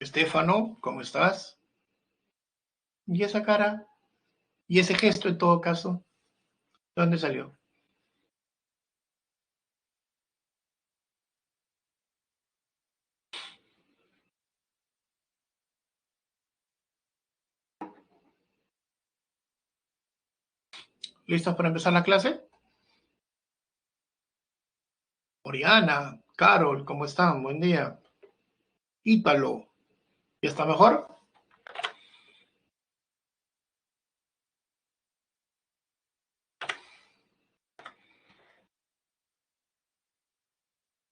Estefano, ¿cómo estás? ¿Y esa cara? ¿Y ese gesto en todo caso? ¿De dónde salió? ¿Listos para empezar la clase? Oriana, Carol, ¿cómo están? Buen día. Ítalo, ¿ya está mejor?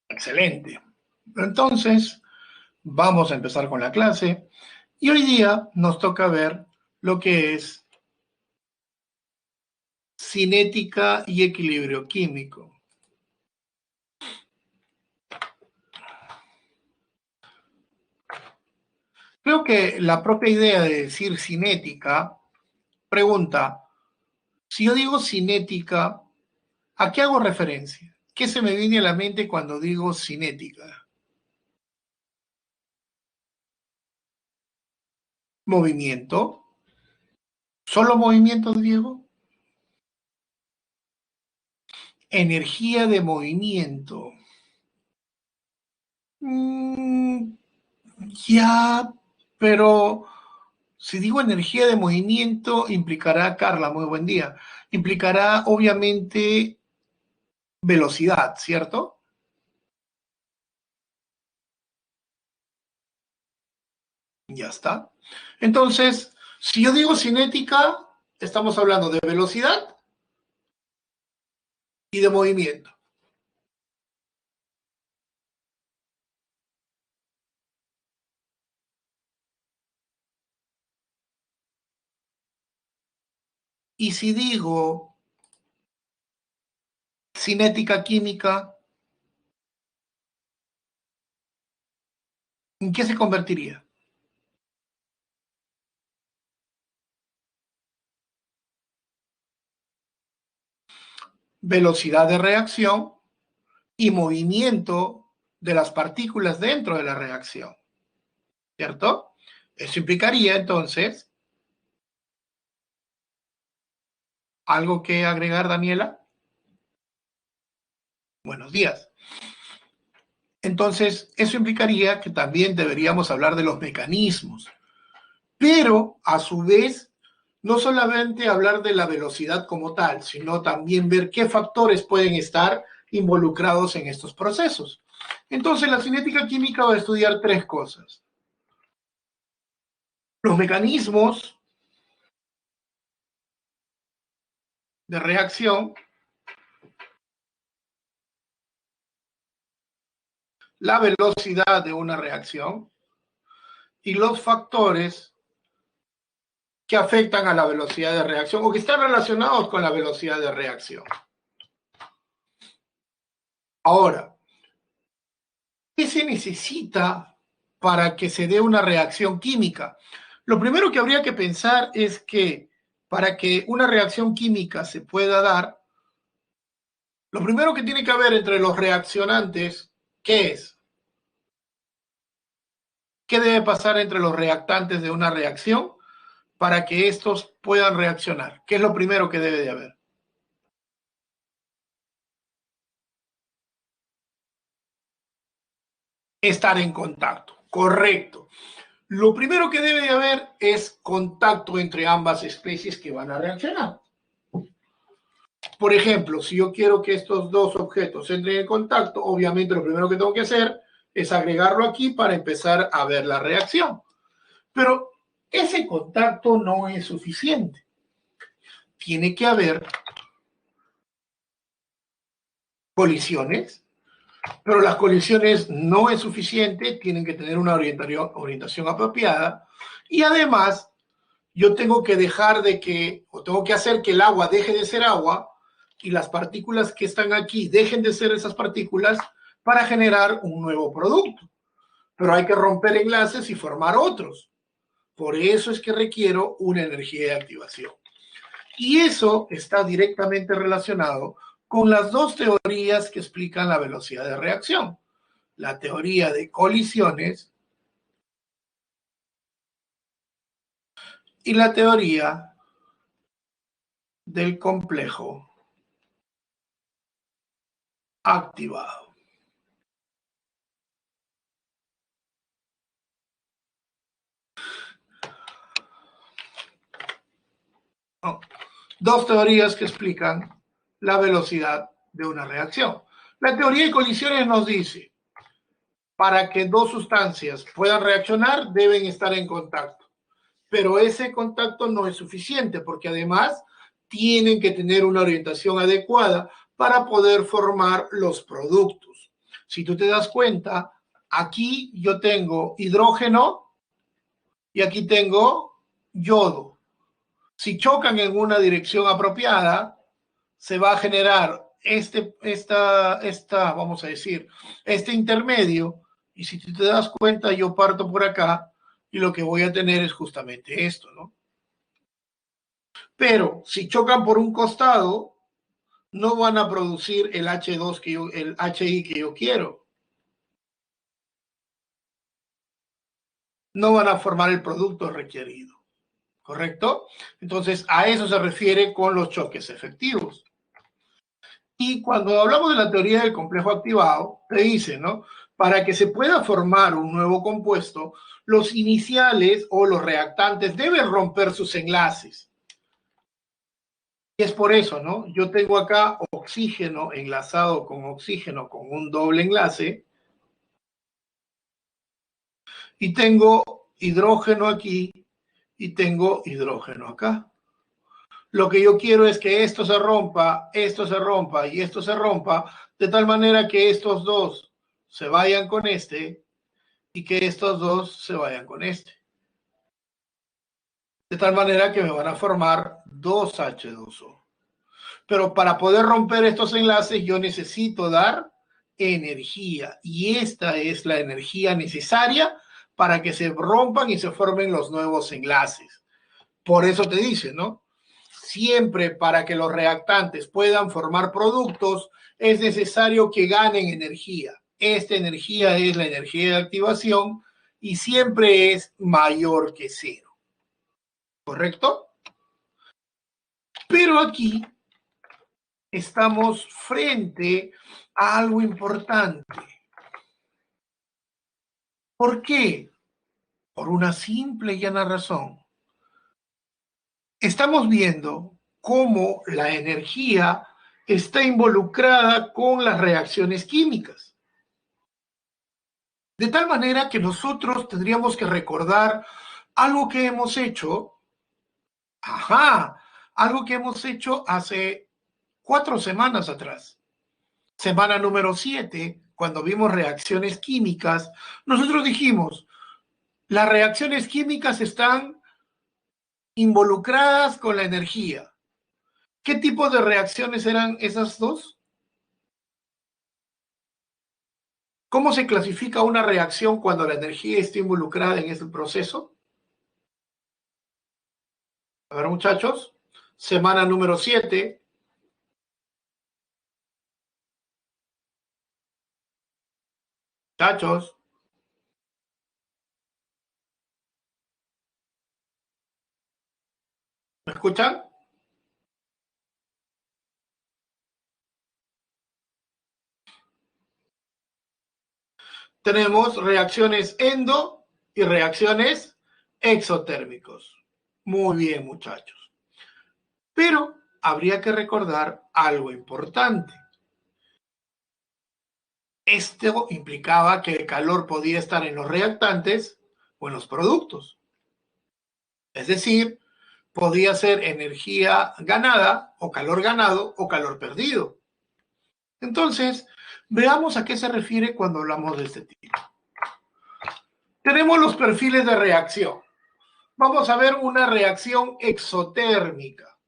Excelente. Entonces, vamos a empezar con la clase. Y hoy día nos toca ver lo que es cinética y equilibrio químico. Creo que la propia idea de decir cinética pregunta, si yo digo cinética, ¿a qué hago referencia? ¿Qué se me viene a la mente cuando digo cinética? ¿Movimiento? ¿Solo movimiento, Diego? Energía de movimiento. Mm, ya, pero si digo energía de movimiento, implicará, Carla, muy buen día, implicará obviamente velocidad, ¿cierto? Ya está. Entonces, si yo digo cinética, estamos hablando de velocidad y de movimiento. Y si digo cinética química, ¿en qué se convertiría? Velocidad de reacción y movimiento de las partículas dentro de la reacción, ¿cierto? Eso implicaría entonces algo que agregar, Daniela. Buenos días. Entonces, eso implicaría que también deberíamos hablar de los mecanismos, pero a su vez, no solamente hablar de la velocidad como tal, sino también ver qué factores pueden estar involucrados en estos procesos. Entonces, la cinética química va a estudiar tres cosas. Los mecanismos de reacción, la velocidad de una reacción y los factores que afectan a la velocidad de reacción o que están relacionados con la velocidad de reacción. Ahora, ¿qué se necesita para que se dé una reacción química? Lo primero que habría que pensar es que para que una reacción química se pueda dar, lo primero que tiene que haber entre los reaccionantes, ¿qué es? ¿Qué debe pasar entre los reactantes de una reacción para que estos puedan reaccionar? ¿Qué es lo primero que debe de haber? Estar en contacto, correcto. Lo primero que debe de haber es contacto entre ambas especies que van a reaccionar. Por ejemplo, si yo quiero que estos dos objetos entren en contacto, obviamente lo primero que tengo que hacer es agregarlo aquí para empezar a ver la reacción. Pero ese contacto no es suficiente. Tiene que haber colisiones, pero las colisiones no es suficiente, tienen que tener una orientación apropiada y además yo tengo que dejar de que, o tengo que hacer que el agua deje de ser agua y las partículas que están aquí dejen de ser esas partículas para generar un nuevo producto. Pero hay que romper enlaces y formar otros. Por eso es que requiero una energía de activación. Y eso está directamente relacionado con las dos teorías que explican la velocidad de reacción. La teoría de colisiones y la teoría del complejo activado. ¿No? Dos teorías que explican la velocidad de una reacción. La teoría de colisiones nos dice, para que dos sustancias puedan reaccionar, deben estar en contacto. Pero ese contacto no es suficiente, porque además tienen que tener una orientación adecuada para poder formar los productos. Si tú te das cuenta, aquí yo tengo hidrógeno y aquí tengo yodo. Si chocan en una dirección apropiada, se va a generar vamos a decir, este intermedio, y si tú te das cuenta, yo parto por acá y lo que voy a tener es justamente esto, ¿no? Pero si chocan por un costado, no van a producir el H2 el HI que yo quiero. No van a formar el producto requerido, ¿correcto? Entonces, a eso se refiere con los choques efectivos. Y cuando hablamos de la teoría del complejo activado, te dice, ¿no? Para que se pueda formar un nuevo compuesto, los iniciales o los reactantes deben romper sus enlaces. Y es por eso, ¿no? Yo tengo acá oxígeno enlazado con oxígeno con un doble enlace y tengo hidrógeno aquí y tengo hidrógeno acá. Lo que yo quiero es que esto se rompa y esto se rompa, de tal manera que estos dos se vayan con este y que estos dos se vayan con este. De tal manera que me van a formar dos H2O. Pero para poder romper estos enlaces yo necesito dar energía y esta es la energía necesaria para que se rompan y se formen los nuevos enlaces. Por eso te dice, ¿no? Siempre para que los reactantes puedan formar productos es necesario que ganen energía. Esta energía es la energía de activación y siempre es mayor que cero. ¿Correcto? Pero aquí estamos frente a algo importante. ¿Por qué? Por una simple y llana razón. Estamos viendo cómo la energía está involucrada con las reacciones químicas. De tal manera que nosotros tendríamos que recordar algo que hemos hecho, algo que hemos hecho hace 4 semanas atrás. Semana número 7, cuando vimos reacciones químicas, nosotros dijimos, las reacciones químicas están involucradas con la energía. ¿Qué tipo de reacciones eran esas dos? ¿Cómo se clasifica una reacción cuando la energía está involucrada en ese proceso? A ver, muchachos, semana número 7. Muchachos, ¿me escuchan? Tenemos reacciones endo y reacciones exotérmicos. Muy bien, muchachos. Pero habría que recordar algo importante. Esto implicaba que el calor podía estar en los reactantes o en los productos. Es decir, podía ser energía ganada o calor perdido. Entonces, veamos a qué se refiere cuando hablamos de este tipo. Tenemos los perfiles de reacción. Vamos a ver una reacción exotérmica.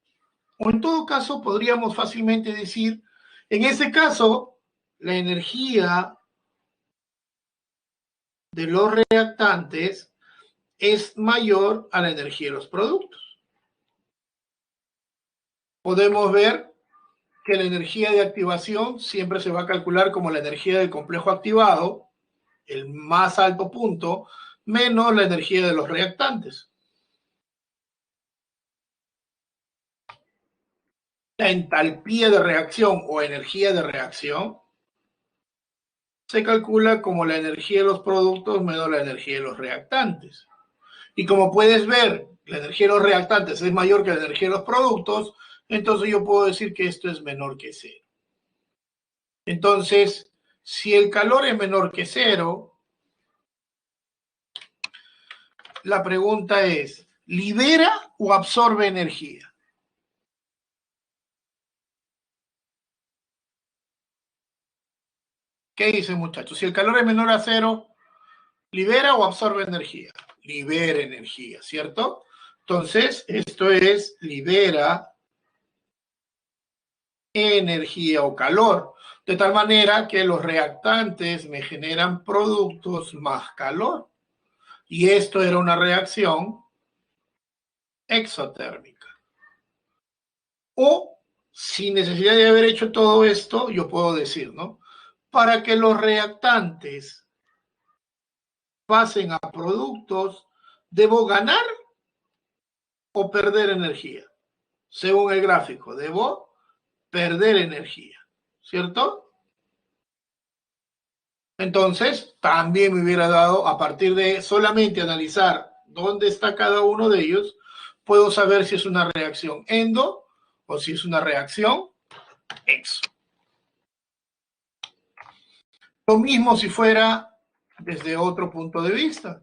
O en todo caso, podríamos fácilmente decir, en ese caso, la energía de los reactantes es mayor a la energía de los productos. Podemos ver que la energía de activación siempre se va a calcular como la energía del complejo activado, el más alto punto, menos la energía de los reactantes. La entalpía de reacción o energía de reacción se calcula como la energía de los productos menos la energía de los reactantes. Y como puedes ver, la energía de los reactantes es mayor que la energía de los productos, entonces yo puedo decir que esto es menor que cero. Entonces, si el calor es menor que cero, la pregunta es, ¿libera o absorbe energía? ¿Qué dicen, muchachos? Si el calor es menor a cero, ¿libera o absorbe energía? Libera energía, ¿cierto? Entonces, esto es libera energía o calor, de tal manera que los reactantes me generan productos más calor. Y esto era una reacción exotérmica. O, sin necesidad de haber hecho todo esto, yo puedo decir, ¿no? Para que los reactantes pasen a productos, ¿debo ganar o perder energía? Según el gráfico, debo perder energía, ¿cierto? Entonces, también me hubiera dado, a partir de solamente analizar dónde está cada uno de ellos, puedo saber si es una reacción endo o si es una reacción exo. Lo mismo si fuera desde otro punto de vista.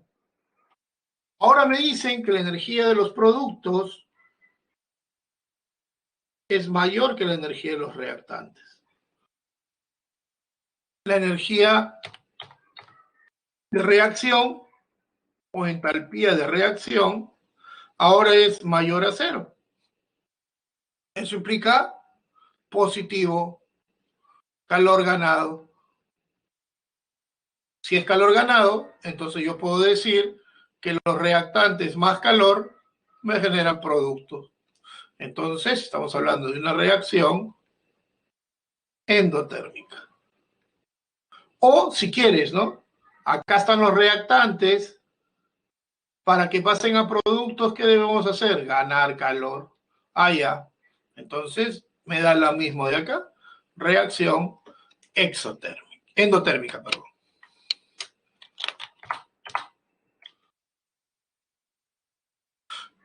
Ahora me dicen que la energía de los productos es mayor que la energía de los reactantes. La energía de reacción o entalpía de reacción ahora es mayor a cero. Eso implica positivo, calor ganado. Si es calor ganado, entonces yo puedo decir que los reactantes más calor me generan productos. Entonces estamos hablando de una reacción endotérmica. O si quieres, ¿no? Acá están los reactantes. Para que pasen a productos, ¿qué debemos hacer? Ganar calor. Ya. Entonces, me da lo mismo de acá. Reacción exotérmica. Endotérmica, perdón.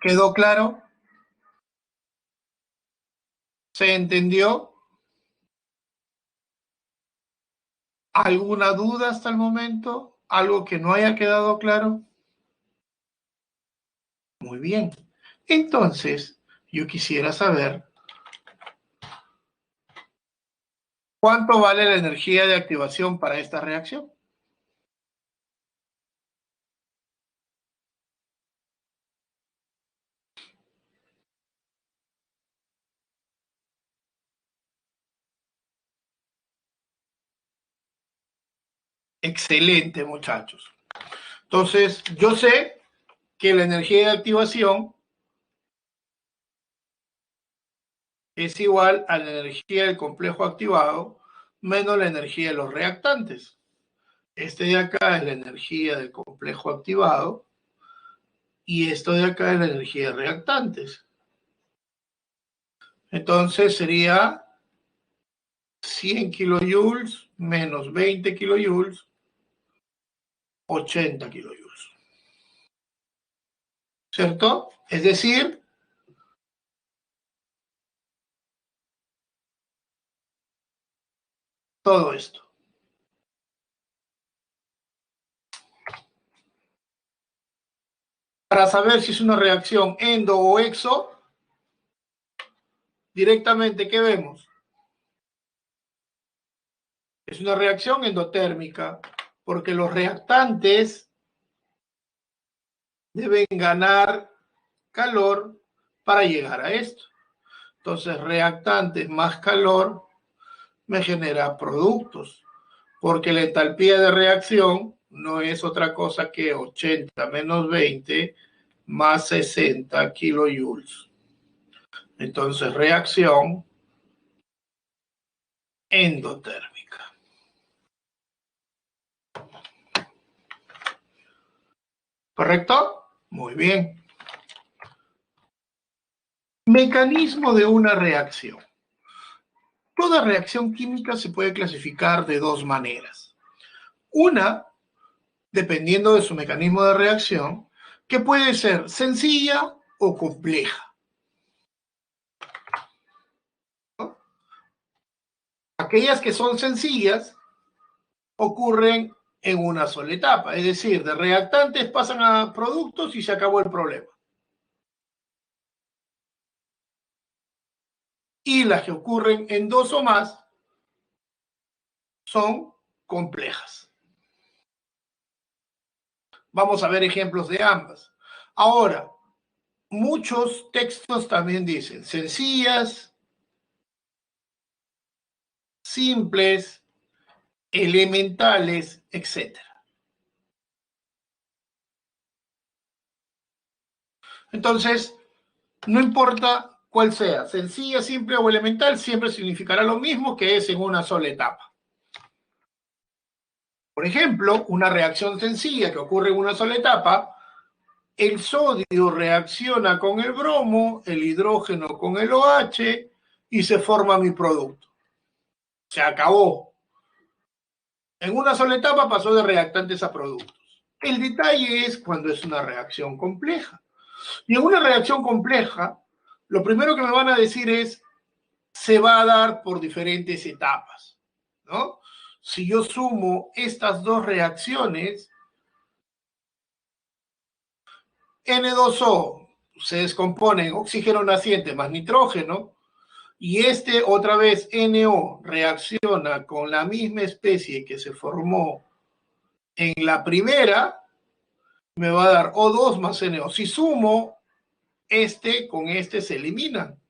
¿Quedó claro? ¿Se entendió? ¿Alguna duda hasta el momento? ¿Algo que no haya quedado claro? Muy bien. Entonces, yo quisiera saber cuánto vale la energía de activación para esta reacción. Excelente, muchachos. Entonces, yo sé que la energía de activación es igual a la energía del complejo activado menos la energía de los reactantes. Este de acá es la energía del complejo activado y esto de acá es la energía de reactantes. Entonces sería 100 kilojoules menos 20 kilojoules, 80 kilojoules. ¿Cierto? Es decir, todo esto. Para saber si es una reacción endo o exo, directamente, ¿qué vemos? Es una reacción endotérmica, porque los reactantes deben ganar calor para llegar a esto. Entonces, reactantes más calor me genera productos, porque la entalpía de reacción no es otra cosa que 80 menos 20 más 60 kilojoules. Entonces, reacción endotérmica. ¿Correcto? Muy bien. Mecanismo de una reacción. Toda reacción química se puede clasificar de dos maneras. Una, dependiendo de su mecanismo de reacción, que puede ser sencilla o compleja, ¿no? Aquellas que son sencillas ocurren en una sola etapa, es decir, de reactantes pasan a productos y se acabó el problema. Y las que ocurren en dos o más son complejas. Vamos a ver ejemplos de ambas. Ahora, muchos textos también dicen sencillas, simples, elementales, etc. Entonces, no importa cuál sea, sencilla, simple o elemental, siempre significará lo mismo, que es en una sola etapa. Por ejemplo, una reacción sencilla que ocurre en una sola etapa, el sodio reacciona con el bromo, el hidrógeno con el OH y se forma mi producto. Se acabó. En una sola etapa pasó de reactantes a productos. El detalle es cuando es una reacción compleja. Y en una reacción compleja, lo primero que me van a decir es, se va a dar por diferentes etapas, ¿no? Si yo sumo estas dos reacciones, N2O se descompone en oxígeno naciente más nitrógeno, y este otra vez NO reacciona con la misma especie que se formó en la primera, me va a dar O2 más NO. Si sumo este con este se eliminan.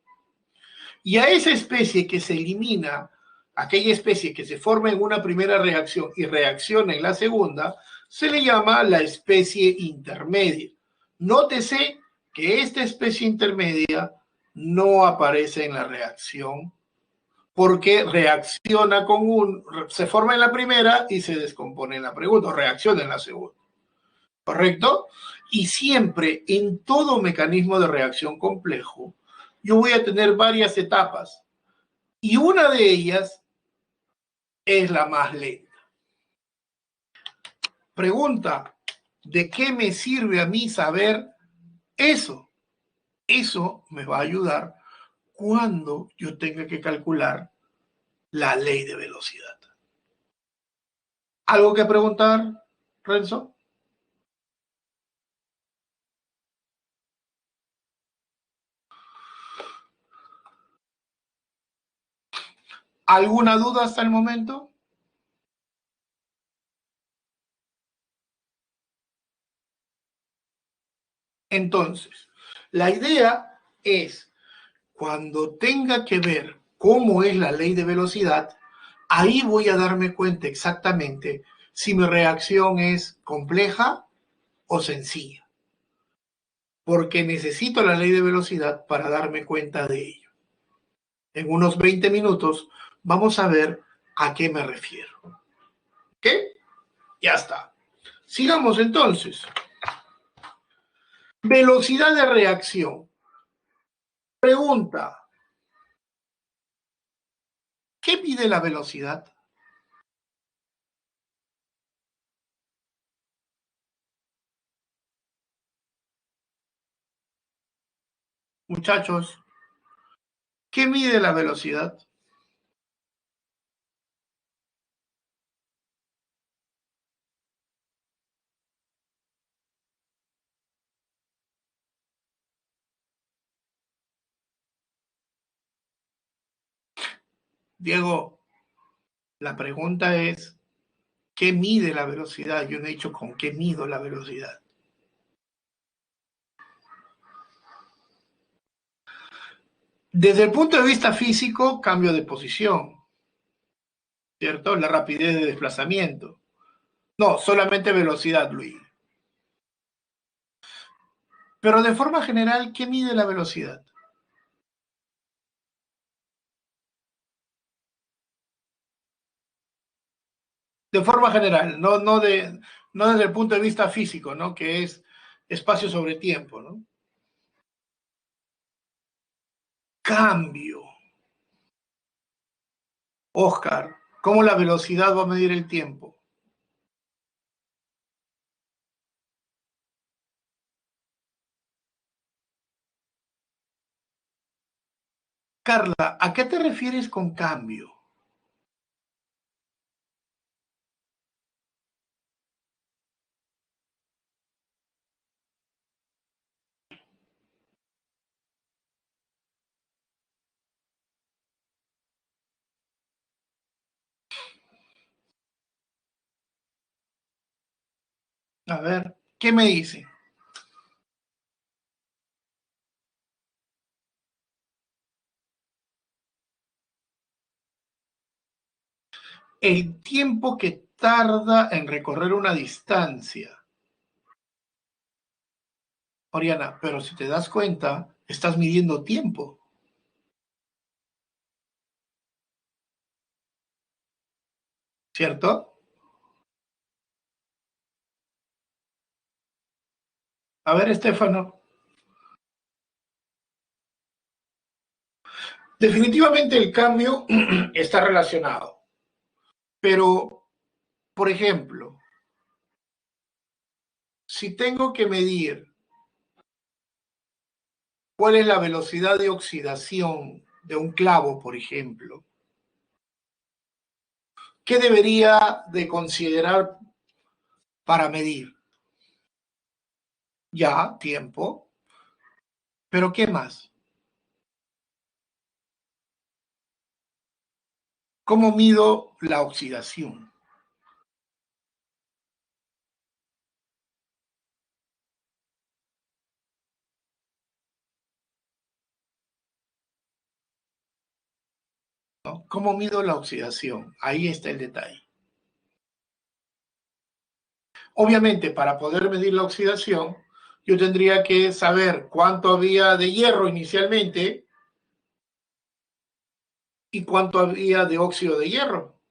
Y a esa especie que se elimina, aquella especie que se forma en una primera reacción y reacciona en la segunda, se le llama la especie intermedia. Nótese que esta especie intermedia no aparece en la reacción porque reacciona se forma en la primera y se descompone en la segunda, reacciona en la segunda. ¿Correcto? Y siempre en todo mecanismo de reacción complejo, yo voy a tener varias etapas y una de ellas es la más lenta. Pregunta, ¿de qué me sirve a mí saber eso? Eso me va a ayudar cuando yo tenga que calcular la ley de velocidad. ¿Algo que preguntar, Renzo? ¿Alguna duda hasta el momento? Entonces, la idea es, cuando tenga que ver cómo es la ley de velocidad, ahí voy a darme cuenta exactamente si mi reacción es compleja o sencilla, porque necesito la ley de velocidad para darme cuenta de ello. En unos 20 minutos vamos a ver a qué me refiero. ¿Ok? Ya está. Sigamos entonces. Velocidad de reacción. Pregunta, ¿qué mide la velocidad? Muchachos, ¿qué mide la velocidad? Diego, la pregunta es, ¿qué mide la velocidad? Yo no he dicho con qué mido la velocidad. Desde el punto de vista físico, cambio de posición, ¿cierto? La rapidez de desplazamiento. No, solamente velocidad, Luis. Pero de forma general, ¿qué mide la velocidad? De forma general, no desde el punto de vista físico, ¿no? Que es espacio sobre tiempo, ¿no? Cambio. Oscar, ¿cómo la velocidad va a medir el tiempo? Carla, ¿a qué te refieres con cambio? A ver, ¿qué me dice? El tiempo que tarda en recorrer una distancia. Oriana, pero si te das cuenta, estás midiendo tiempo, ¿cierto? A ver, Estefano. Definitivamente el cambio está relacionado, pero, por ejemplo, si tengo que medir cuál es la velocidad de oxidación de un clavo, por ejemplo, ¿qué debería de considerar para medir? Ya, tiempo, pero ¿qué más? ¿Cómo mido la oxidación? ¿No? ¿Cómo mido la oxidación? Ahí está el detalle. Obviamente, para poder medir la oxidación, yo tendría que saber cuánto había de hierro inicialmente y cuánto había de óxido de hierro.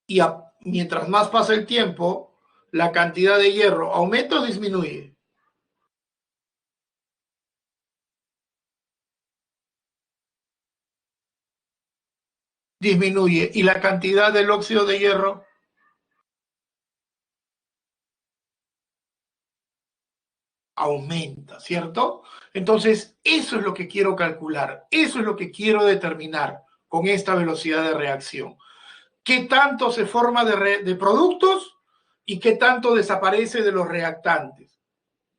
Y mientras más pasa el tiempo, la cantidad de hierro aumenta o disminuye. Disminuye. Y la cantidad del óxido de hierro aumenta, ¿cierto? Entonces, eso es lo que quiero calcular, eso es lo que quiero determinar con esta velocidad de reacción. ¿Qué tanto se forma de productos y qué tanto desaparece de los reactantes?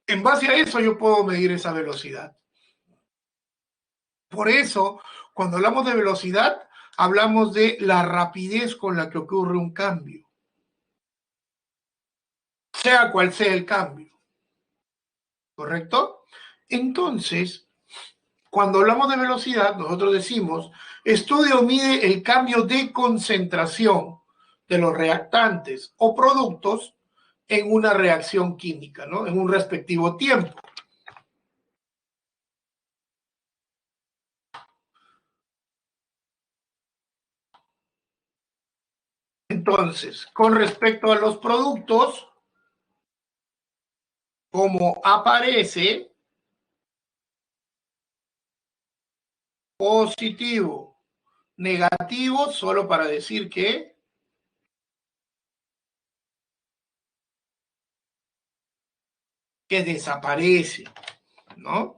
En base a eso yo puedo medir esa velocidad. Por eso, cuando hablamos de velocidad, hablamos de la rapidez con la que ocurre un cambio, sea cual sea el cambio, ¿correcto? Entonces, cuando hablamos de velocidad, nosotros decimos, estudio mide el cambio de concentración de los reactantes o productos en una reacción química, ¿no? En un respectivo tiempo. Entonces, con respecto a los productos, como aparece positivo, negativo, solo para decir que desaparece, ¿no?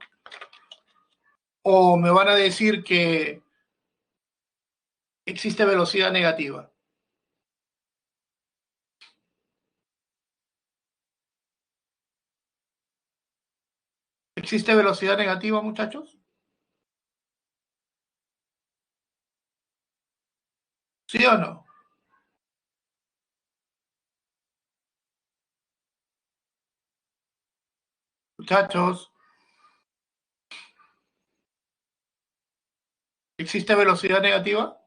O me van a decir que existe velocidad negativa. ¿Existe velocidad negativa, muchachos? ¿Sí o no? Muchachos, ¿existe velocidad negativa?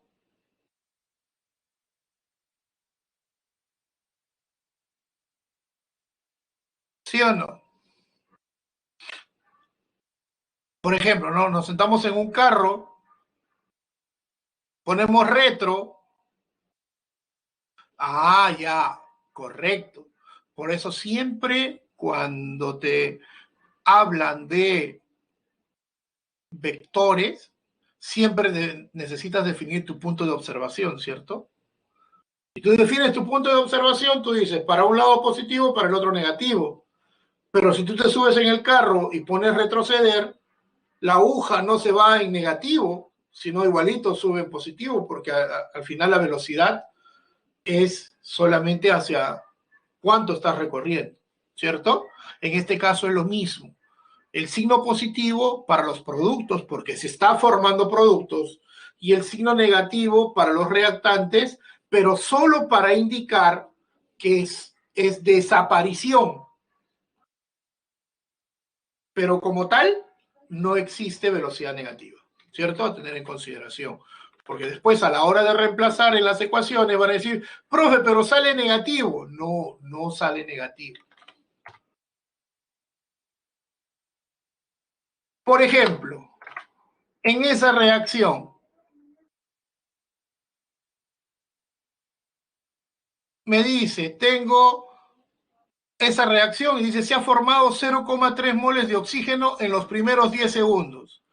¿Sí o no? Por ejemplo, ¿no? Nos sentamos en un carro, ponemos retro. Ah, ya, correcto. Por eso siempre cuando te hablan de vectores, siempre necesitas definir tu punto de observación, ¿cierto? Y tú defines tu punto de observación, tú dices, para un lado positivo, para el otro negativo. Pero si tú te subes en el carro y pones retroceder, la aguja no se va en negativo, sino igualito sube en positivo, porque al final la velocidad es solamente hacia cuánto estás recorriendo, ¿cierto? En este caso es lo mismo. El signo positivo para los productos, porque se está formando productos, y el signo negativo para los reactantes, pero solo para indicar que es desaparición. Pero como tal, no existe velocidad negativa, ¿cierto? A tener en consideración. Porque después, a la hora de reemplazar en las ecuaciones, van a decir, profe, pero sale negativo. No, no sale negativo. Por ejemplo, en esa reacción, me dice, tengo esa reacción y dice, se ha formado 0,3 moles de oxígeno en los primeros 10 segundos.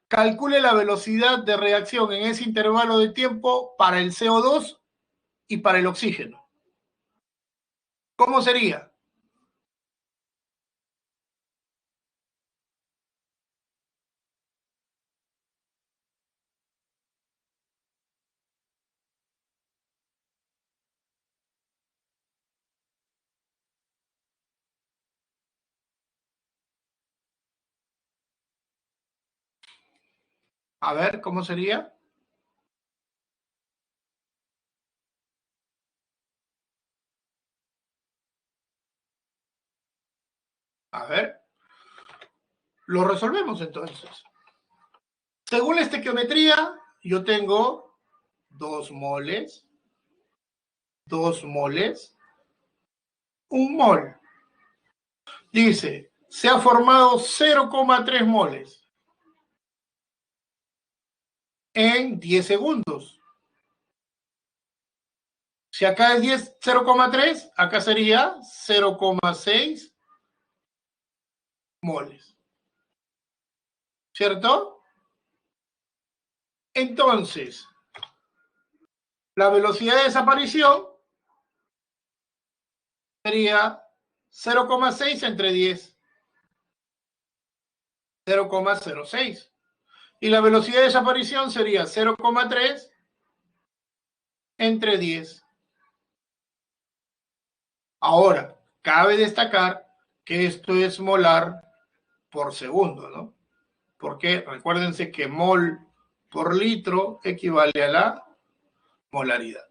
Calcule la velocidad de reacción en ese intervalo de tiempo para el CO2 y para el oxígeno. ¿Cómo sería? A ver, ¿cómo sería? A ver, lo resolvemos entonces. Según la estequiometría, yo tengo 2 moles, 1 mol. Dice, se ha formado 0,3 moles en 10 segundos. Si acá es 0,3, acá sería 0,6 moles. ¿Cierto? Entonces, la velocidad de desaparición sería 0,6 entre 10, 0,06. Y la velocidad de desaparición sería 0,3 entre 10. Ahora, cabe destacar que esto es molar por segundo, ¿no? Porque recuérdense que mol por litro equivale a la molaridad.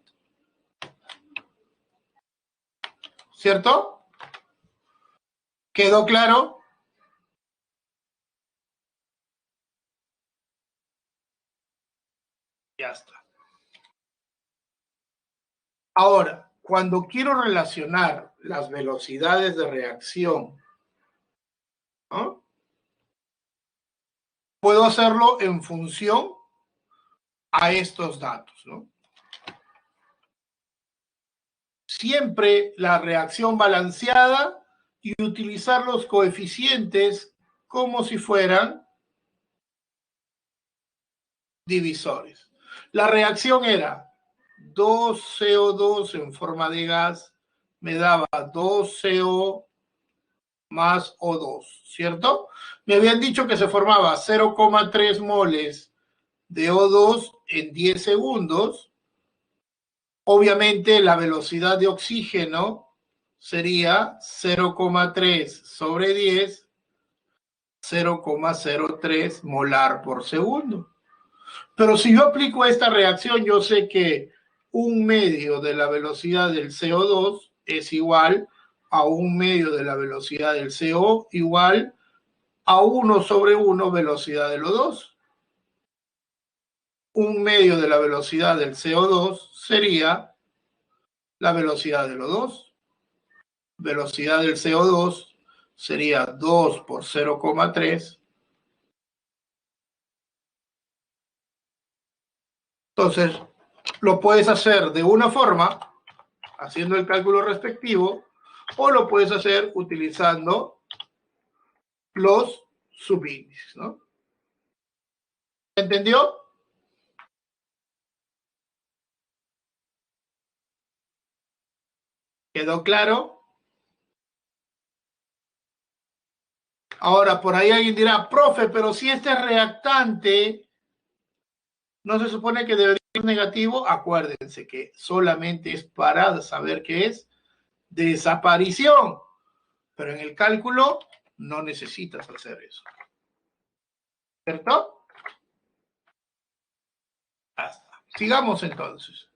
¿Cierto? ¿Quedó claro? Ya está. Ahora, cuando quiero relacionar las velocidades de reacción, ¿no? Puedo hacerlo en función a estos datos, ¿no? Siempre la reacción balanceada y utilizar los coeficientes como si fueran divisores. La reacción era 2CO2 en forma de gas me daba 2CO más O2, ¿cierto? Me habían dicho que se formaba 0,3 moles de O2 en 10 segundos. Obviamente la velocidad de oxígeno sería 0,3 sobre 10, 0,03 molar por segundo. Pero si yo aplico esta reacción, yo sé que 1/2 de la velocidad del CO2 es igual a 1/2 de la velocidad del CO igual a 1 sobre 1 velocidad del O2. 1/2 de la velocidad del CO2 sería la velocidad del O2. Velocidad del CO2 sería 2 por 0,3. Entonces, lo puedes hacer de una forma, haciendo el cálculo respectivo, o lo puedes hacer utilizando los subíndices, ¿no? ¿Entendió? ¿Quedó claro? Ahora, por ahí alguien dirá, profe, pero si este reactante no se supone que debería ser negativo, acuérdense que solamente es para saber qué es desaparición, pero en el cálculo no necesitas hacer eso, ¿cierto? Hasta. Sigamos entonces.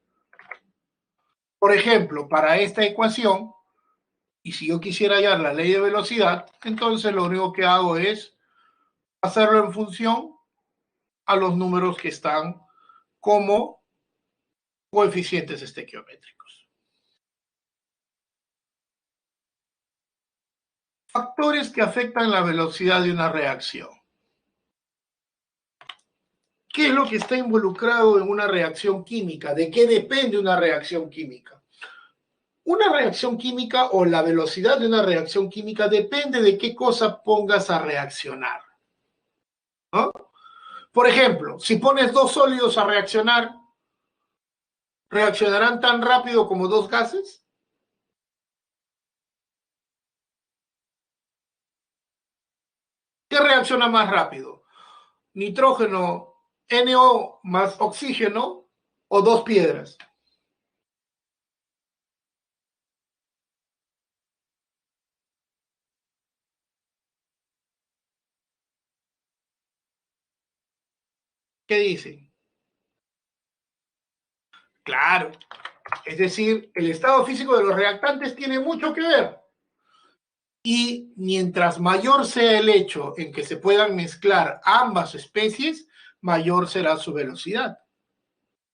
Por ejemplo, para esta ecuación, y si yo quisiera hallar la ley de velocidad, entonces lo único que hago es hacerlo en función a los números que están como coeficientes estequiométricos. Factores que afectan la velocidad de una reacción. ¿Qué es lo que está involucrado en una reacción química? ¿De qué depende una reacción química? Una reacción química o la velocidad de una reacción química depende de qué cosa pongas a reaccionar, ¿no? Por ejemplo, si pones dos sólidos a reaccionar, ¿reaccionarán tan rápido como dos gases? ¿Qué reacciona más rápido? ¿Nitrógeno, NO más oxígeno o dos piedras? ¿Qué dicen? Claro, es decir, el estado físico de los reactantes tiene mucho que ver. Y mientras mayor sea el hecho en que se puedan mezclar ambas especies, mayor será su velocidad,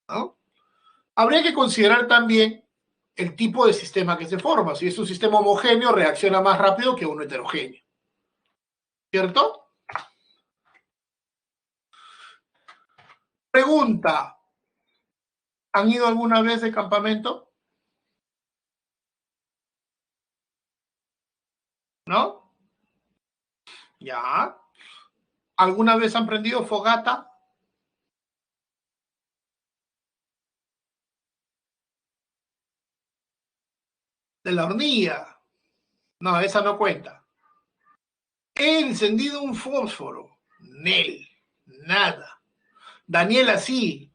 ¿no? Habría que considerar también el tipo de sistema que se forma. Si es un sistema homogéneo, reacciona más rápido que uno heterogéneo, ¿cierto? Pregunta, ¿han ido alguna vez de campamento? ¿No? Ya. ¿Alguna vez han prendido fogata? De la hornilla. No, esa no cuenta. He encendido un fósforo. Nel. Nada. Daniela, sí.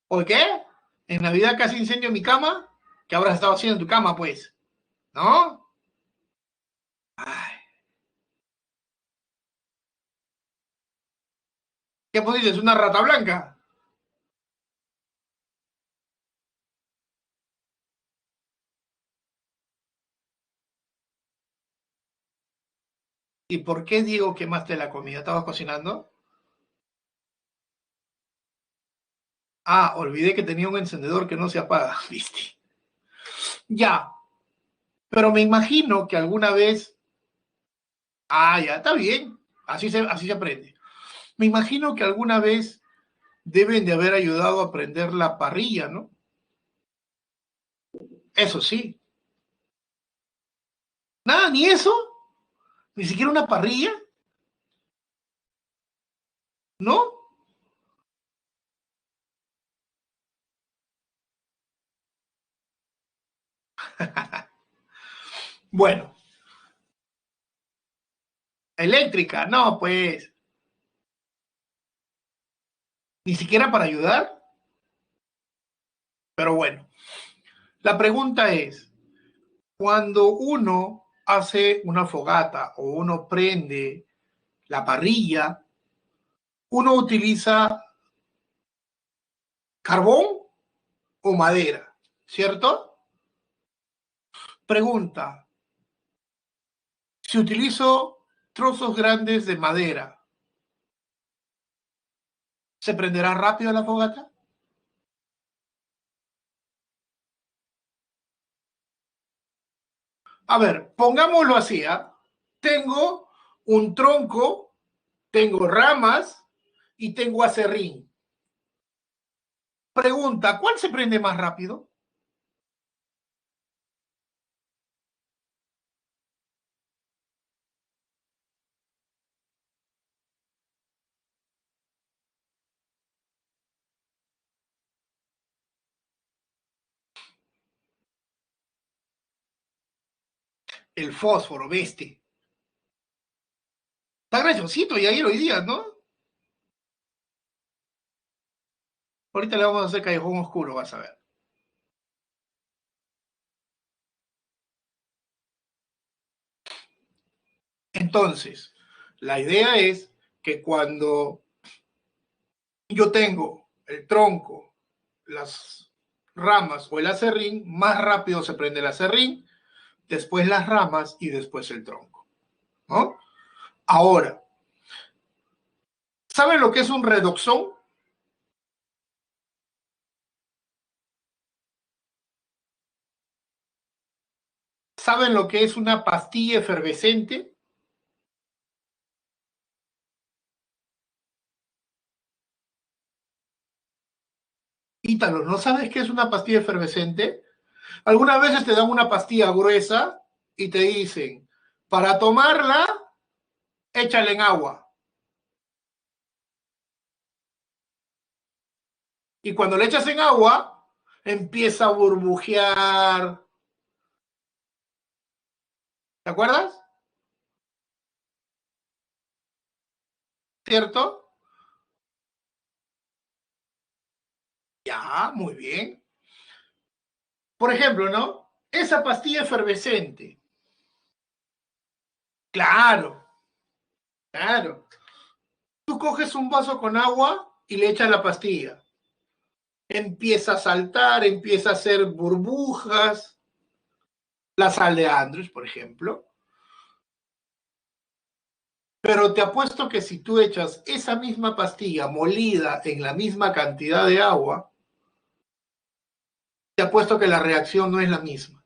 ¿Por qué? En Navidad casi incendio mi cama. ¿Qué habrás estado haciendo en tu cama, pues? ¿No? Ay, ¿qué pusiste? ¿Es una rata blanca? ¿Y por qué digo quemaste la comida? ¿Estabas cocinando? Ah, olvidé que tenía un encendedor que no se apaga, ¿viste? Ya, pero me imagino que alguna vez... Ah, ya, está bien. Así se aprende. Me imagino que alguna vez deben de haber ayudado a prender la parrilla, ¿no? Eso sí. Nada, ni eso. Ni siquiera una parrilla, ¿no? Bueno, eléctrica, no, pues, ni siquiera para ayudar. Pero bueno, la pregunta es, cuando uno hace una fogata o uno prende la parrilla, uno utiliza carbón o madera, ¿cierto? Pregunta, si utilizo trozos grandes de madera, ¿se prenderá rápido la fogata? A ver, pongámoslo así, ¿eh? Tengo un tronco, tengo ramas y tengo acerrín. Pregunta, ¿cuál se prende más rápido? El fósforo, bestia. Está graciosito Yair hoy día, ¿no? Ahorita le vamos a hacer callejón oscuro, vas a ver. Entonces, la idea es que cuando yo tengo el tronco, las ramas o el acerrín, más rápido se prende el acerrín, después las ramas y después el tronco, ¿no? Ahora, ¿saben lo que es un redoxón? ¿Saben lo que es una pastilla efervescente? Ítalo, ¿no sabes qué es una pastilla efervescente? Algunas veces te dan una pastilla gruesa y te dicen, para tomarla, échale en agua. Y cuando le echas en agua, empieza a burbujear. ¿Te acuerdas? ¿Cierto? Ya, muy bien. Por ejemplo, ¿no? Esa pastilla efervescente. Claro, claro. Tú coges un vaso con agua y le echas la pastilla. Empieza a saltar, empieza a hacer burbujas. La sal de Andrews, por ejemplo. Pero te apuesto que si tú echas esa misma pastilla molida en la misma cantidad de agua, te apuesto que la reacción no es la misma.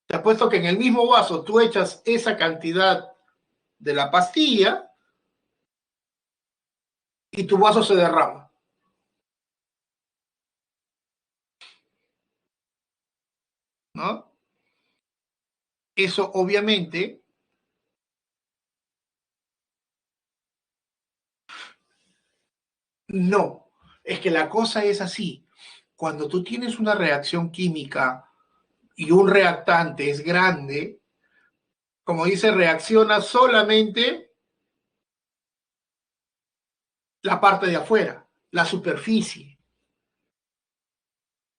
Te apuesto que en el mismo vaso tú echas esa cantidad de la pastilla y tu vaso se derrama, ¿no? Eso obviamente no. Es que la cosa es así. Cuando tú tienes una reacción química y un reactante es grande, como dice, reacciona solamente la parte de afuera, la superficie,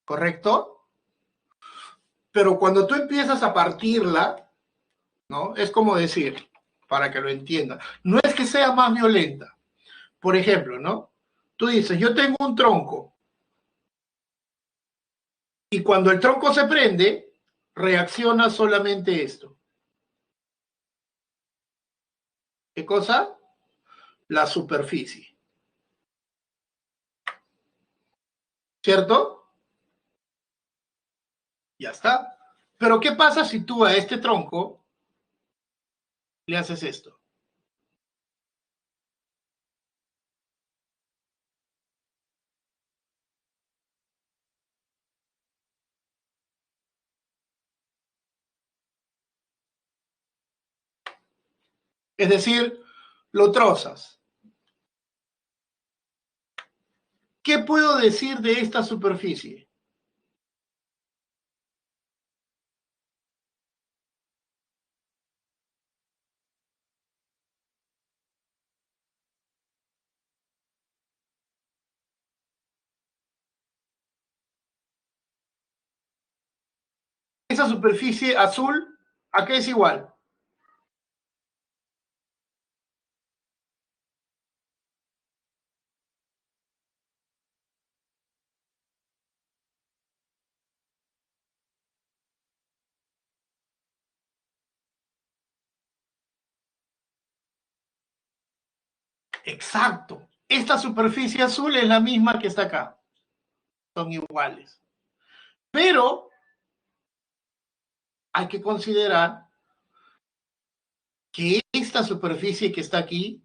¿correcto? Pero cuando tú empiezas a partirla, ¿no? Es como decir, para que lo entienda, no es que sea más violenta. Por ejemplo, ¿no? Tú dices, yo tengo un tronco y cuando el tronco se prende, reacciona solamente esto. ¿Qué cosa? La superficie, ¿cierto? Ya está. Pero ¿qué pasa si tú a este tronco le haces esto? Es decir, lo trozas. ¿Qué puedo decir de esta superficie? Esa superficie azul, ¿a qué es igual? Exacto. Esta superficie azul es la misma que está acá. Son iguales. Pero hay que considerar que esta superficie que está aquí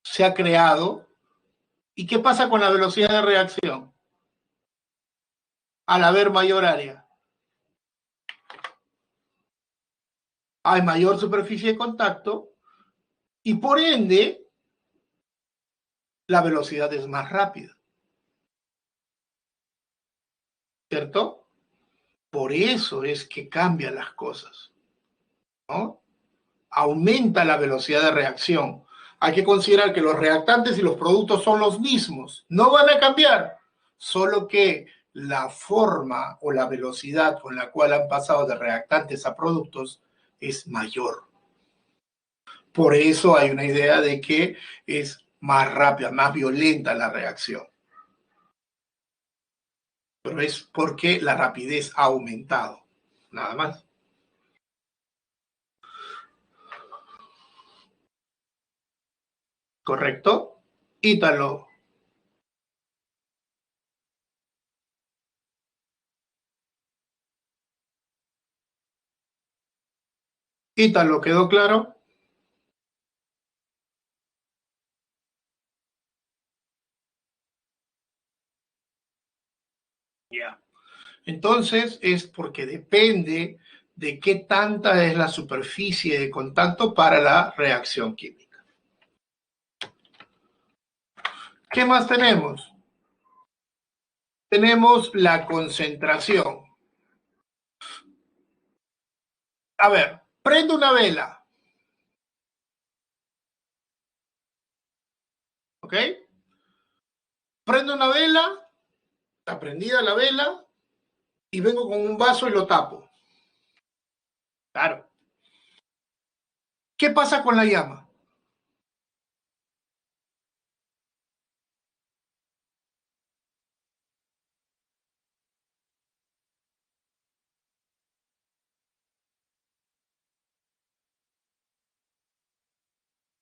se ha creado. ¿Y qué pasa con la velocidad de reacción? Al haber mayor área, hay mayor superficie de contacto y por ende la velocidad es más rápida. ¿cierto? Por eso es que cambian las cosas, ¿no? Aumenta la velocidad de reacción. Hay que considerar que los reactantes y los productos son los mismos, no van a cambiar, solo que la forma o la velocidad con la cual han pasado de reactantes a productos es mayor. Por eso hay una idea de que es más rápida, más violenta la reacción. Pero es porque la rapidez ha aumentado, nada más. ¿Correcto? Ítalo. Ítalo, ¿quedó claro? Ya. Entonces es porque depende de qué tanta es la superficie de contacto para la reacción química. ¿Qué más tenemos? Tenemos la concentración. A ver, prendo una vela, ¿ok? Prendo una vela, está prendida la vela, y vengo con un vaso y lo tapo. Claro. ¿Qué pasa con la llama?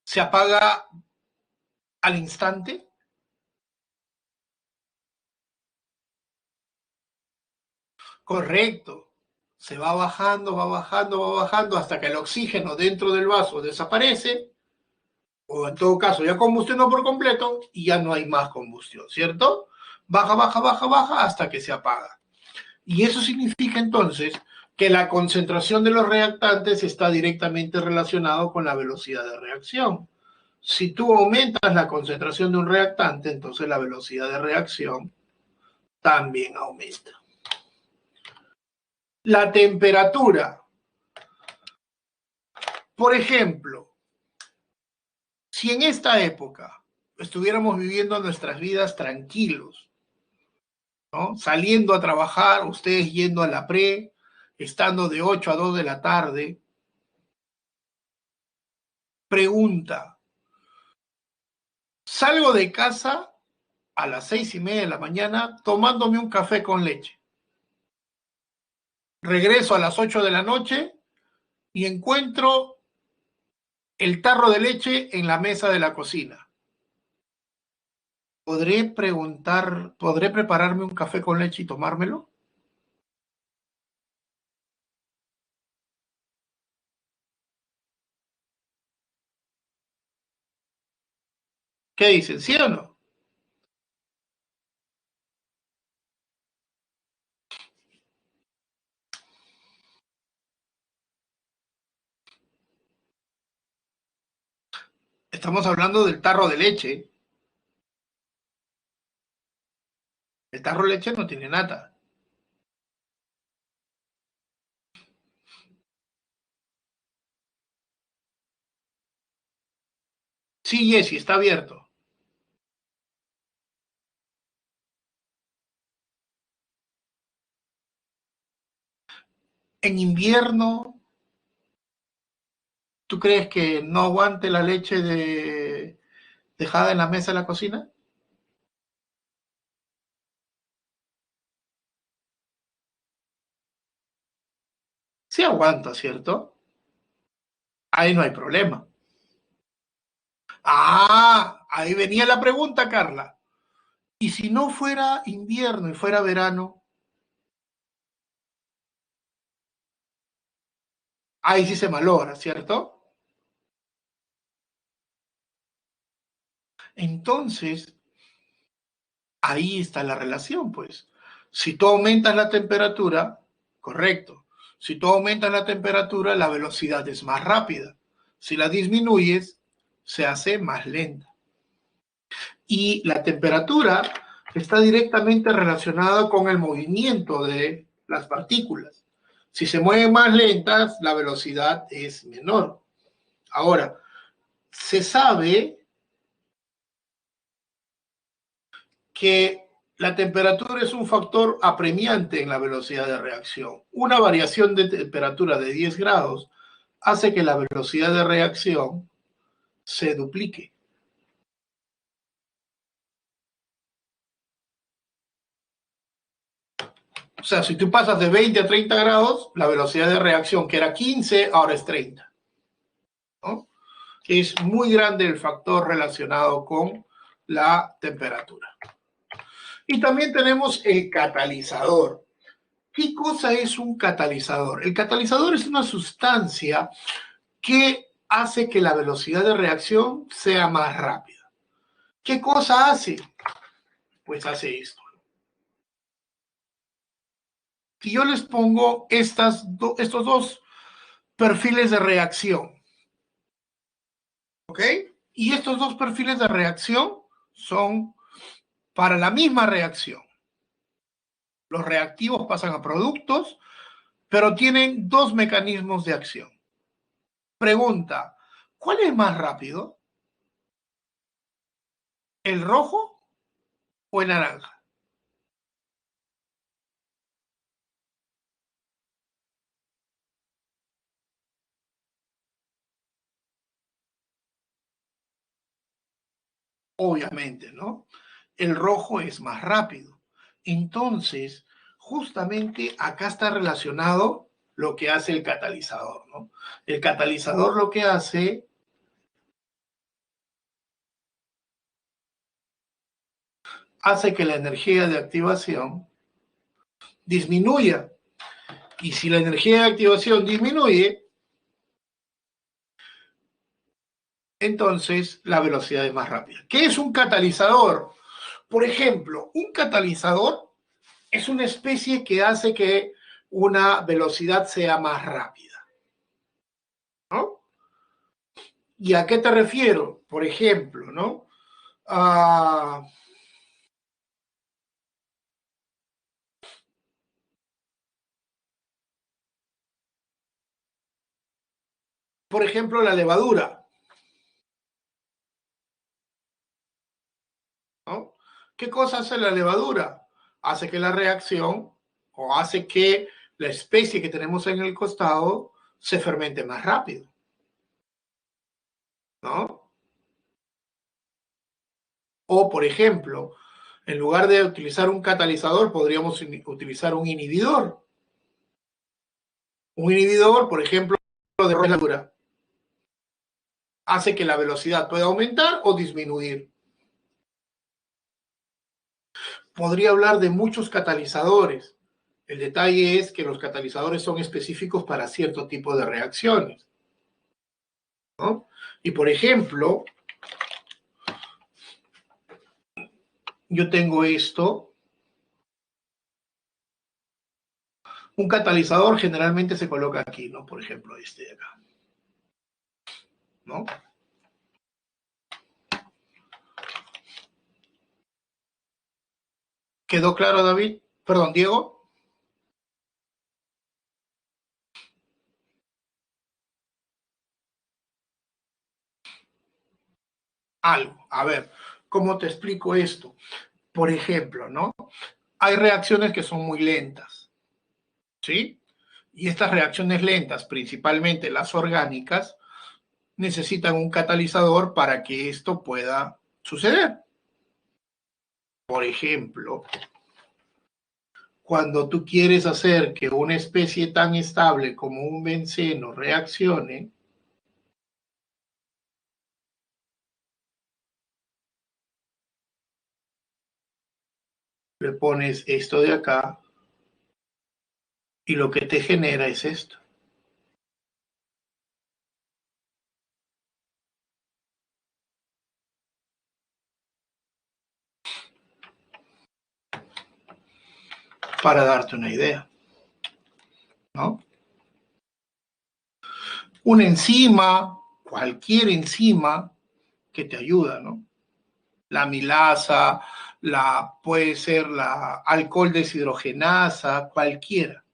¿Se apaga al instante? Correcto. Se va bajando, va bajando, va bajando hasta que el oxígeno dentro del vaso desaparece, o en todo caso ya combustionó por completo y ya no hay más combustión, ¿cierto? Baja, baja, baja, baja hasta que se apaga. Y eso significa entonces que la concentración de los reactantes está directamente relacionado con la velocidad de reacción. Si tú aumentas la concentración de un reactante, entonces la velocidad de reacción también aumenta. La temperatura. Por ejemplo, si en esta época estuviéramos viviendo nuestras vidas tranquilos, ¿no? Saliendo a trabajar, ustedes yendo a la pre, estando de 8 a 2 de la tarde, pregunta, salgo de casa a las 6:30 de la mañana tomándome un café con leche. Regreso a las 8 de la noche y encuentro el tarro de leche en la mesa de la cocina. ¿Podré prepararme un café con leche y tomármelo? ¿Qué dicen? ¿Sí o no? Estamos hablando del tarro de leche. El tarro de leche no tiene nata. Sí, Jessy, está abierto. En invierno, ¿tú crees que no aguante la leche dejada en la mesa de la cocina? Sí aguanta, ¿cierto? Ahí no hay problema. Ah, ahí venía la pregunta, Carla. ¿Y si no fuera invierno y fuera verano? Ahí sí se malogra, ¿cierto? Entonces, ahí está la relación, pues. Si tú aumentas la temperatura, correcto. Si tú aumentas la temperatura, la velocidad es más rápida. Si la disminuyes, se hace más lenta. Y la temperatura está directamente relacionada con el movimiento de las partículas. Si se mueven más lentas, la velocidad es menor. Ahora, se sabe que la temperatura es un factor apremiante en la velocidad de reacción. Una variación de temperatura de 10 grados hace que la velocidad de reacción se duplique. O sea, si tú pasas de 20 a 30 grados, la velocidad de reacción, que era 15, ahora es 30. ¿No? Es muy grande el factor relacionado con la temperatura. Y también tenemos el catalizador. ¿Qué cosa es un catalizador? El catalizador es una sustancia que hace que la velocidad de reacción sea más rápida. ¿Qué cosa hace? Pues hace esto. Si yo les pongo estos dos perfiles de reacción, ¿ok? Y estos dos perfiles de reacción son para la misma reacción. Los reactivos pasan a productos, pero tienen dos mecanismos de acción. Pregunta, ¿cuál es más rápido? ¿El rojo o el naranja? Obviamente, ¿no? El rojo es más rápido. Entonces, justamente acá está relacionado lo que hace el catalizador, ¿no? El catalizador lo que hace que la energía de activación disminuya. Y si la energía de activación disminuye, entonces la velocidad es más rápida. ¿Qué es un catalizador? Por ejemplo, un catalizador es una especie que hace que una velocidad sea más rápida, ¿no? ¿Y a qué te refiero? Por ejemplo, ¿no? Por ejemplo, la levadura, ¿no? ¿Qué cosa hace la levadura? Hace que la reacción o hace que la especie que tenemos en el costado se fermente más rápido, ¿no? O, por ejemplo, en lugar de utilizar un catalizador, podríamos utilizar un inhibidor. Un inhibidor, por ejemplo, de levadura, hace que la velocidad pueda aumentar o disminuir. Podría hablar de muchos catalizadores. El detalle es que los catalizadores son específicos para cierto tipo de reacciones, ¿no? Y por ejemplo, yo tengo esto. Un catalizador generalmente se coloca aquí, ¿no? Por ejemplo, este de acá, ¿no? ¿Quedó claro, David? Perdón, Diego. Algo. A ver, ¿cómo te explico esto? Por ejemplo, ¿no? Hay reacciones que son muy lentas, ¿sí? Y estas reacciones lentas, principalmente las orgánicas, necesitan un catalizador para que esto pueda suceder. Por ejemplo, cuando tú quieres hacer que una especie tan estable como un benceno reaccione, le pones esto de acá y lo que te genera es esto. Para darte una idea, ¿no? Una enzima, cualquier enzima que te ayuda, ¿no? La amilasa, puede ser la alcohol deshidrogenasa, cualquiera,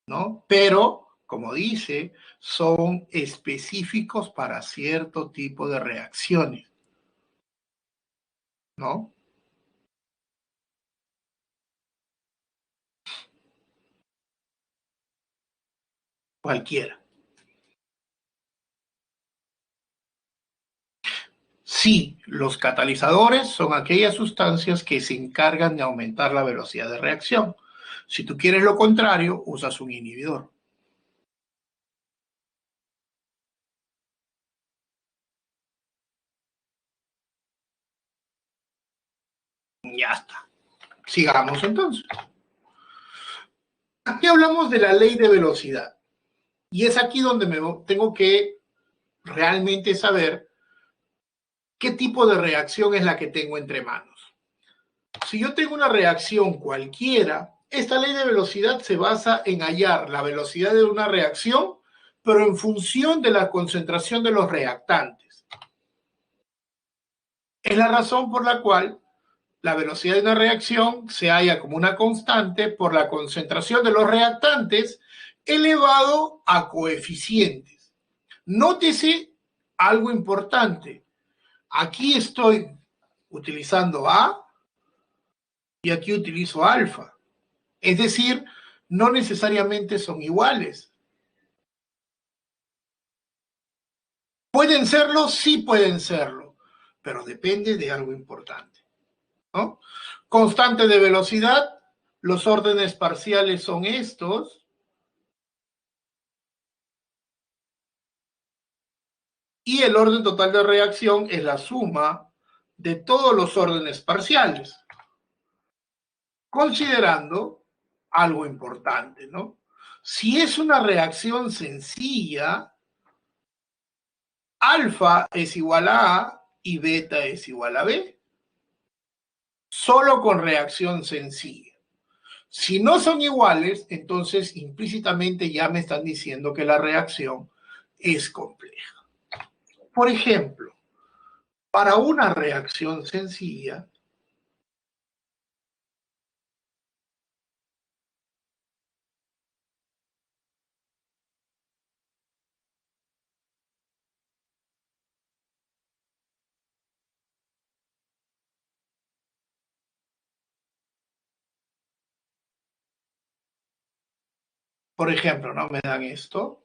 ¿no? Pero, como dice, son específicos para cierto tipo de reacciones, ¿no? Cualquiera. Sí, los catalizadores son aquellas sustancias que se encargan de aumentar la velocidad de reacción. Si tú quieres lo contrario, usas un inhibidor. Ya está. Sigamos entonces. Aquí hablamos de la ley de velocidad. Y es aquí donde tengo que realmente saber qué tipo de reacción es la que tengo entre manos. Si yo tengo una reacción cualquiera, esta ley de velocidad se basa en hallar la velocidad de una reacción, pero en función de la concentración de los reactantes. Es la razón por la cual la velocidad de una reacción se halla como una constante por la concentración de los reactantes elevado a coeficientes. Nótese algo importante. Aquí estoy utilizando A y aquí utilizo alfa. Es decir, no necesariamente son iguales. ¿Pueden serlo? Sí pueden serlo, pero depende de algo importante, ¿no? Constante de velocidad, los órdenes parciales son estos, y el orden total de reacción es la suma de todos los órdenes parciales, considerando algo importante, ¿no? Si es una reacción sencilla, alfa es igual a A y beta es igual a B, solo con reacción sencilla. Si no son iguales, entonces implícitamente ya me están diciendo que la reacción es compleja. Por ejemplo, para una reacción sencilla, por ejemplo, ¿no? Me dan esto.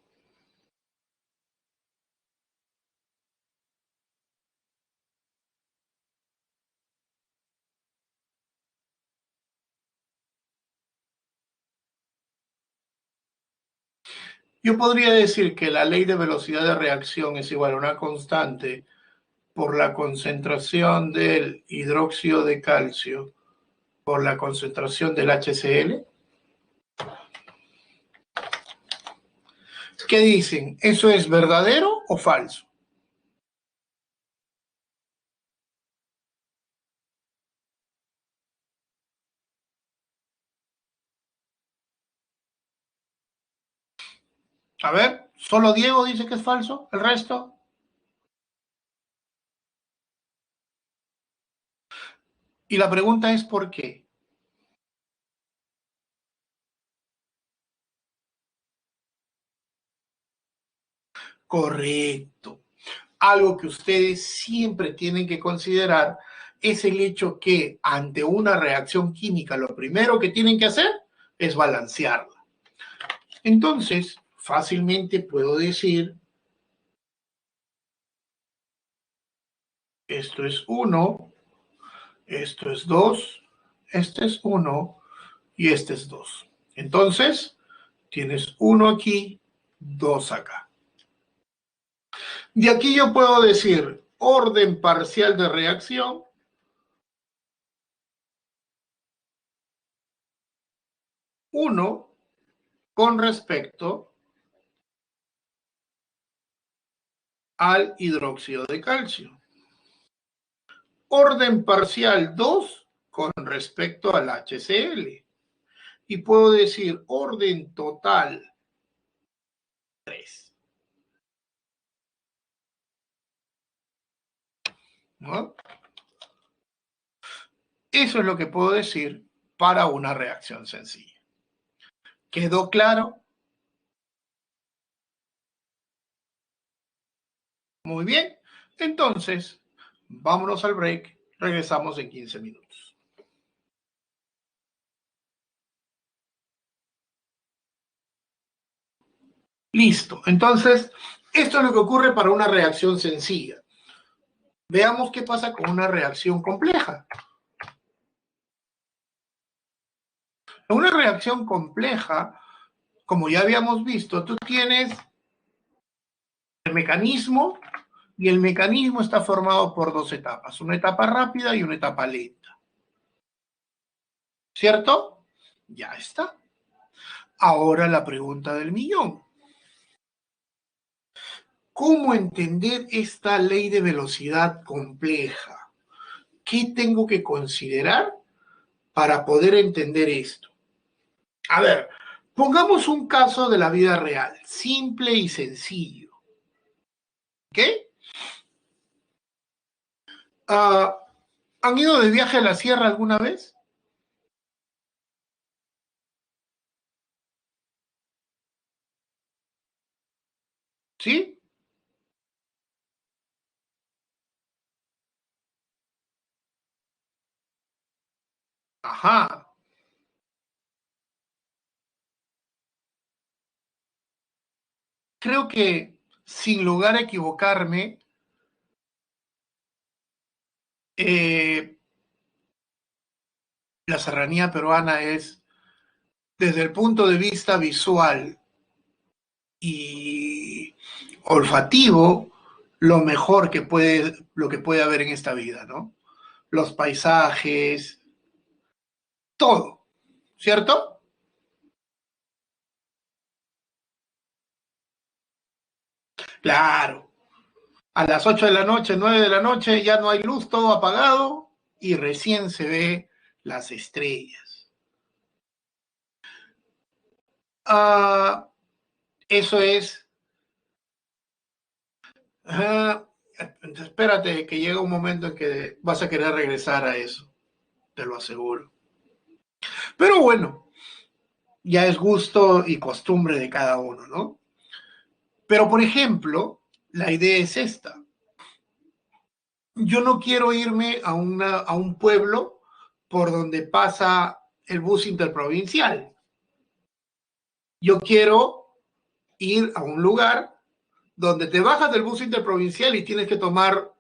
Yo podría decir que la ley de velocidad de reacción es igual a una constante por la concentración del hidróxido de calcio por la concentración del HCl. ¿Qué dicen? ¿Eso es verdadero o falso? A ver, solo Diego dice que es falso, el resto. Y la pregunta es ¿por qué? Correcto. Algo que ustedes siempre tienen que considerar es el hecho que ante una reacción química lo primero que tienen que hacer es balancearla. Entonces, fácilmente puedo decir, esto es 1, esto es 2, este es 1 y este es 2. Entonces, tienes 1 aquí, 2 acá. De aquí yo puedo decir orden parcial de reacción, 1 con respecto al hidróxido de calcio. Orden parcial 2 con respecto al HCl. Y puedo decir orden total 3. ¿No? Eso es lo que puedo decir para una reacción sencilla. ¿Quedó claro? Muy bien. Entonces, vámonos al break. Regresamos en 15 minutos. Listo. Entonces, esto es lo que ocurre para una reacción sencilla. Veamos qué pasa con una reacción compleja. En una reacción compleja, como ya habíamos visto, tú tienes el mecanismo y el mecanismo está formado por dos etapas, una etapa rápida y una etapa lenta. ¿Cierto? Ya está. Ahora la pregunta del millón. ¿Cómo entender esta ley de velocidad compleja? ¿Qué tengo que considerar para poder entender esto? A ver, pongamos un caso de la vida real, simple y sencillo. ¿Ok? ¿Han ido de viaje a la sierra alguna vez? ¿Sí? Ajá. Creo que, sin lugar a equivocarme, eh, la serranía peruana es, desde el punto de vista visual y olfativo, lo que puede haber en esta vida, ¿no? Los paisajes, todo, ¿cierto? Claro. A las 8 de la noche, 9 de la noche, ya no hay luz, todo apagado y recién se ve las estrellas. Ah, eso es. Ah, espérate, que llega un momento en que vas a querer regresar a eso, te lo aseguro. Pero bueno, ya es gusto y costumbre de cada uno, ¿no? Pero por ejemplo, la idea es esta. Yo no quiero irme a un pueblo por donde pasa el bus interprovincial. Yo quiero ir a un lugar donde te bajas del bus interprovincial y tienes que tomar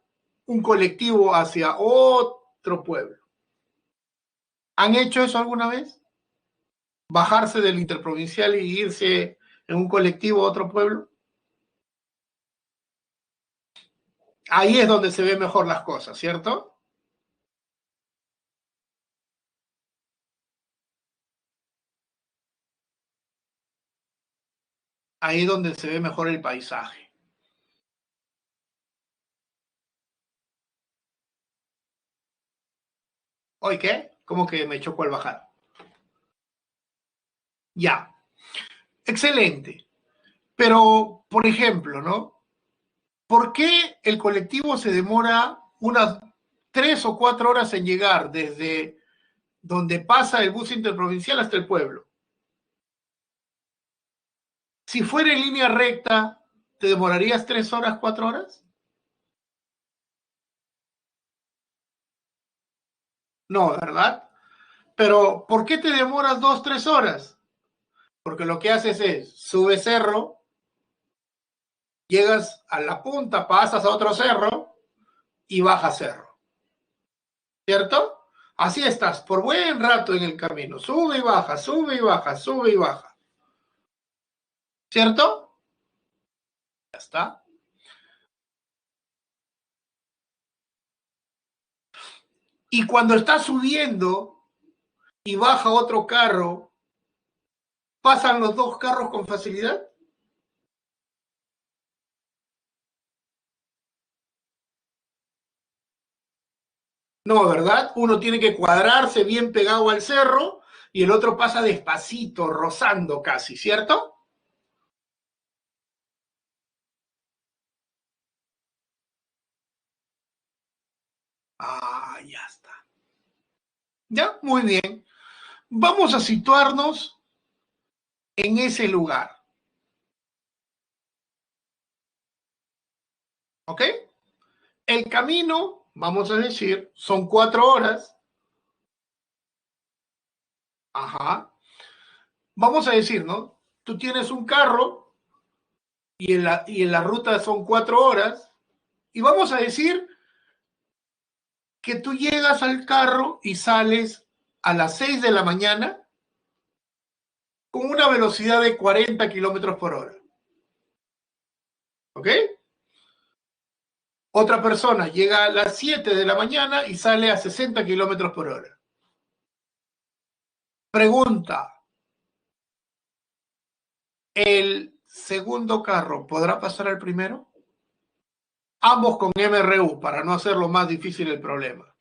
un colectivo hacia otro pueblo. ¿Han hecho eso alguna vez? ¿Bajarse del interprovincial y irse en un colectivo a otro pueblo? Ahí es donde se ven mejor las cosas, ¿cierto? Ahí es donde se ve mejor el paisaje. ¿Oye qué? ¿Cómo que me chocó al bajar? Ya, excelente. Pero, por ejemplo, ¿no? ¿Por qué el colectivo se demora unas 3 o 4 horas en llegar desde donde pasa el bus interprovincial hasta el pueblo? Si fuera en línea recta, ¿te demorarías 3 horas, 4 horas? No, ¿verdad? Pero ¿por qué te demoras 2, 3 horas? Porque lo que haces es, subes cerro, llegas a la punta, pasas a otro cerro y bajas cerro, ¿cierto? Así estás, por buen rato en el camino, sube y baja, sube y baja, sube y baja, ¿cierto? Ya está. Y cuando estás subiendo y baja otro carro, ¿pasan los dos carros con facilidad? No, ¿verdad? Uno tiene que cuadrarse bien pegado al cerro y el otro pasa despacito, rozando casi, ¿cierto? Ah, ya está. ¿Ya? Muy bien. Vamos a situarnos en ese lugar. ¿Ok? El camino, vamos a decir, son 4 horas. Ajá. Vamos a decir, ¿no? Tú tienes un carro y en la ruta son 4 horas. Y vamos a decir que tú llegas al carro y sales a las 6 de la mañana con una velocidad de 40 kilómetros por hora. ¿Ok? Otra persona llega a las 7 de la mañana y sale a 60 kilómetros por hora. Pregunta, ¿el segundo carro podrá pasar al primero? Ambos con MRU para no hacerlo más difícil el problema.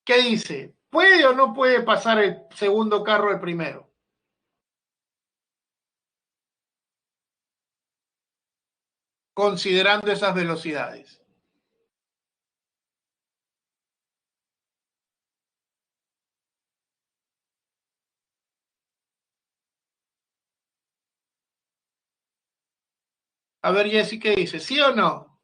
¿Qué dice? ¿Puede o no puede pasar el segundo carro al primero? Considerando esas velocidades. A ver, Jessy, ¿qué dice? ¿Sí o no?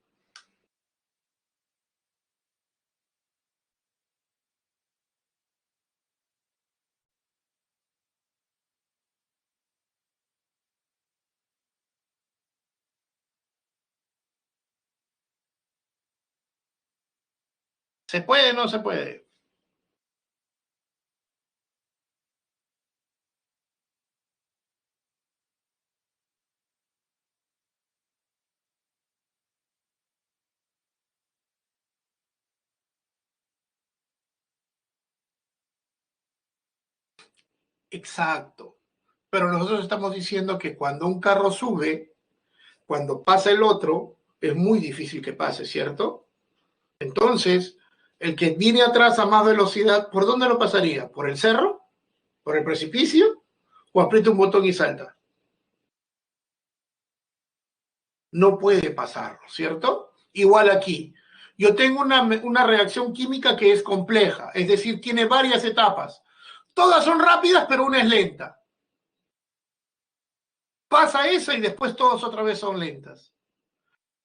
¿Se puede o no se puede? Exacto. Pero nosotros estamos diciendo que cuando un carro sube, cuando pasa el otro, es muy difícil que pase, ¿cierto? Entonces, el que viene atrás a más velocidad, ¿por dónde lo pasaría? ¿Por el cerro? ¿Por el precipicio? ¿O aprieta un botón y salta? No puede pasarlo, ¿cierto? Igual aquí. Yo tengo una reacción química que es compleja, es decir, tiene varias etapas. Todas son rápidas, pero una es lenta. Pasa esa y después todas otra vez son lentas.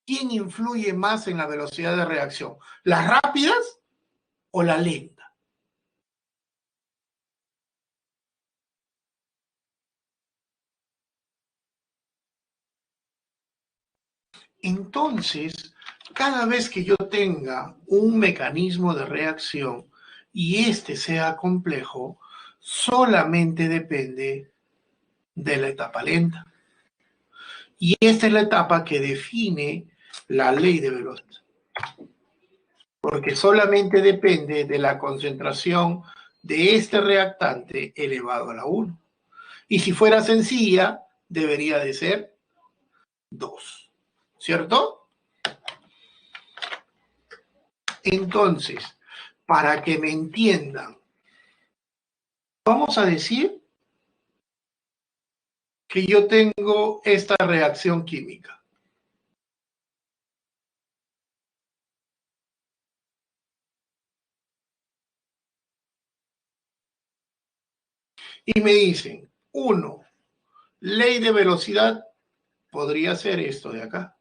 ¿Quién influye más en la velocidad de reacción? ¿Las rápidas o la lenta? Entonces, cada vez que yo tenga un mecanismo de reacción y este sea complejo, solamente depende de la etapa lenta. Y esta es la etapa que define la ley de velocidad, porque solamente depende de la concentración de este reactante elevado a la 1. Y si fuera sencilla, debería de ser 2, ¿cierto? Entonces, para que me entiendan, vamos a decir que yo tengo esta reacción química. Y me dicen, 1, ley de velocidad podría ser esto de acá.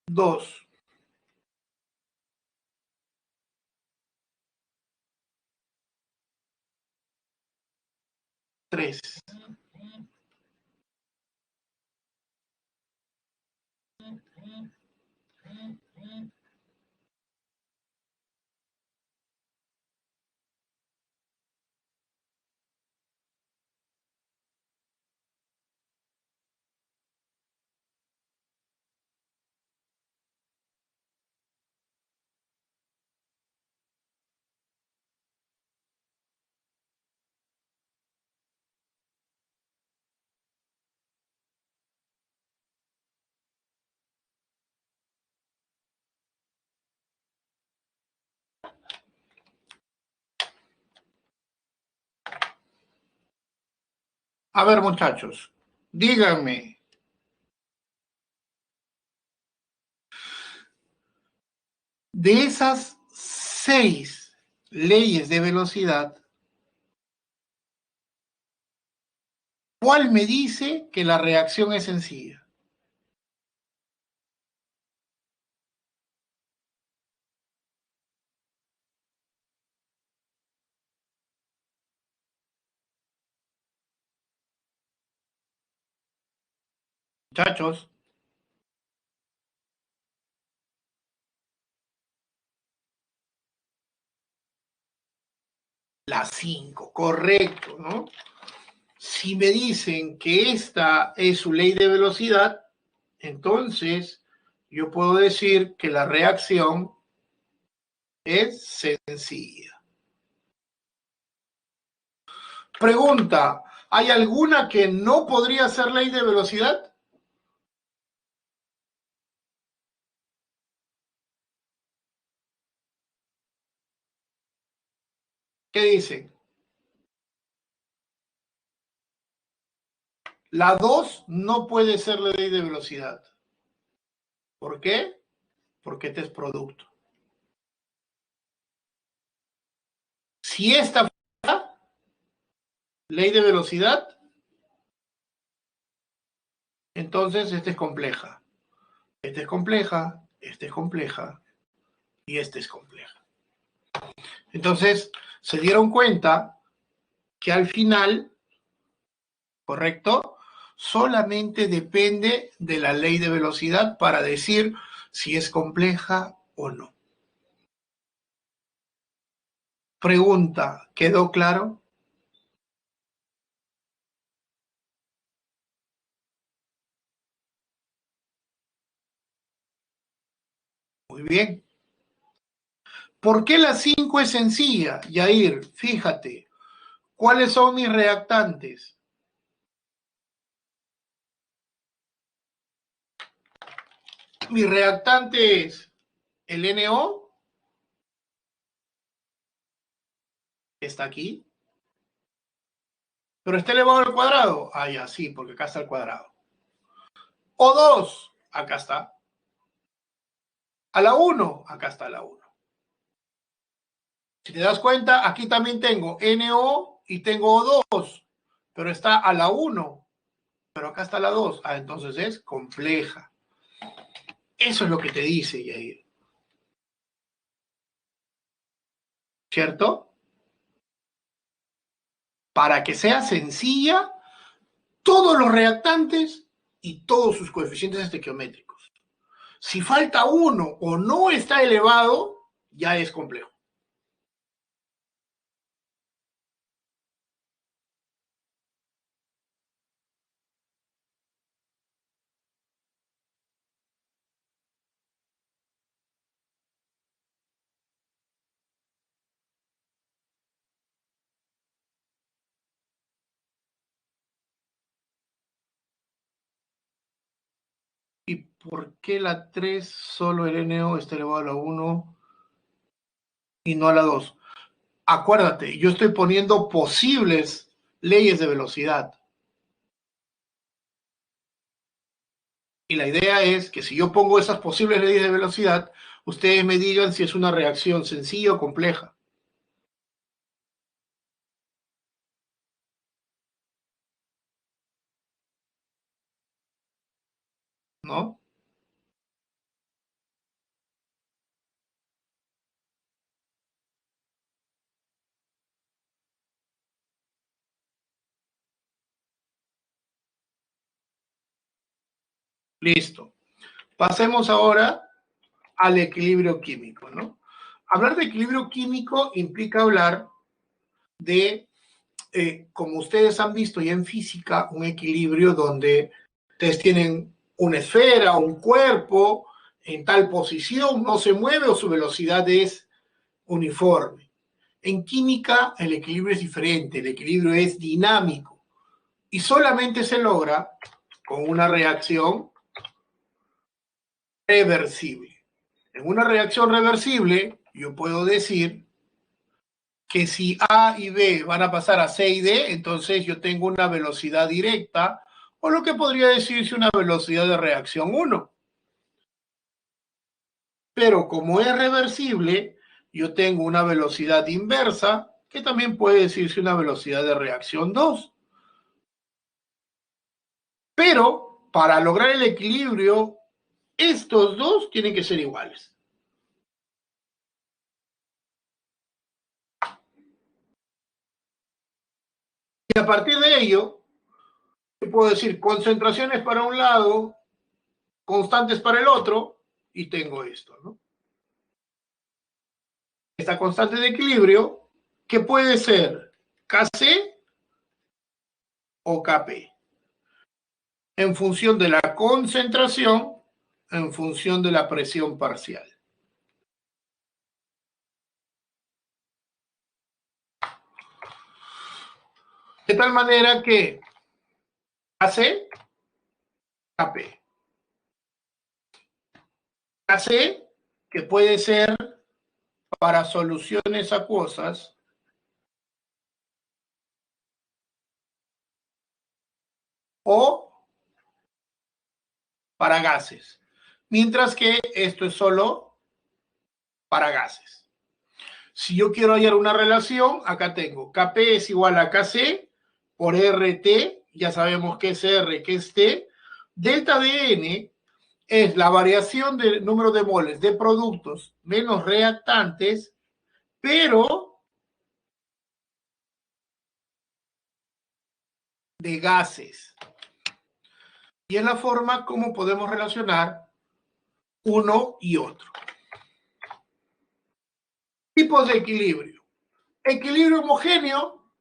2, 3. A ver, muchachos, díganme, De esas 6 leyes de velocidad, ¿cuál me dice que la reacción es sencilla? Muchachos, la 5, correcto, ¿no? Si me dicen que esta es su ley de velocidad, entonces yo puedo decir que la reacción es sencilla. Pregunta, ¿hay alguna que no podría ser ley de velocidad? ¿Qué dicen? La 2 no puede ser la ley de velocidad. ¿Por qué? Porque este es producto. Si esta fuera ley de velocidad, entonces esta es compleja. Esta es compleja, esta es compleja y esta es compleja. Entonces, se dieron cuenta que al final, ¿correcto? Solamente depende de la ley de velocidad para decir si es compleja o no. Pregunta, ¿quedó claro? Muy bien. ¿Por qué la 5 es sencilla? Yair, fíjate, ¿cuáles son mis reactantes? Mi reactante es el NO, que está aquí, pero está elevado al cuadrado. Ah, ya, sí, porque acá está el cuadrado. O2, acá está. A la 1, acá está la 1. Si te das cuenta, aquí también tengo NO y tengo O2, pero está a la 1, pero acá está la 2. Ah, entonces es compleja. Eso es lo que te dice, Yair. ¿Cierto? Para que sea sencilla, todos los reactantes y todos sus coeficientes estequiométricos. Si falta uno o no está elevado, ya es complejo. ¿Y por qué la 3 solo el NO está elevado a la 1 y no a la 2? Acuérdate, yo estoy poniendo posibles leyes de velocidad. Y la idea es que si yo pongo esas posibles leyes de velocidad, ustedes me digan si es una reacción sencilla o compleja, ¿no? Listo. Pasemos ahora al equilibrio químico, ¿no? Hablar de equilibrio químico implica hablar de, como ustedes han visto ya en física, un equilibrio donde ustedes tienen una esfera, un cuerpo en tal posición, no se mueve o su velocidad es uniforme. En química el equilibrio es diferente, el equilibrio es dinámico y solamente se logra con una reacción reversible. En una reacción reversible yo puedo decir que si A y B van a pasar a C y D, entonces yo tengo una velocidad directa, o lo que podría decirse una velocidad de reacción 1. Pero como es reversible, yo tengo una velocidad inversa, que también puede decirse una velocidad de reacción 2. Pero para lograr el equilibrio, estos dos tienen que ser iguales. Y a partir de ello, puedo decir concentraciones para un lado, constantes para el otro, y tengo esto, ¿no? Esta constante de equilibrio, que puede ser Kc o Kp, en función de la concentración, en función de la presión parcial. De tal manera que Kc, Kp. Kc, que puede ser para soluciones acuosas, o para gases. Mientras que esto es solo para gases. Si yo quiero hallar una relación, acá tengo Kp es igual a Kc por RT, ya sabemos qué es R, qué es T. Delta de N es la variación del número de moles de productos menos reactantes, pero de gases. Y es la forma como podemos relacionar uno y otro. Tipos de equilibrio. Equilibrio homogéneo,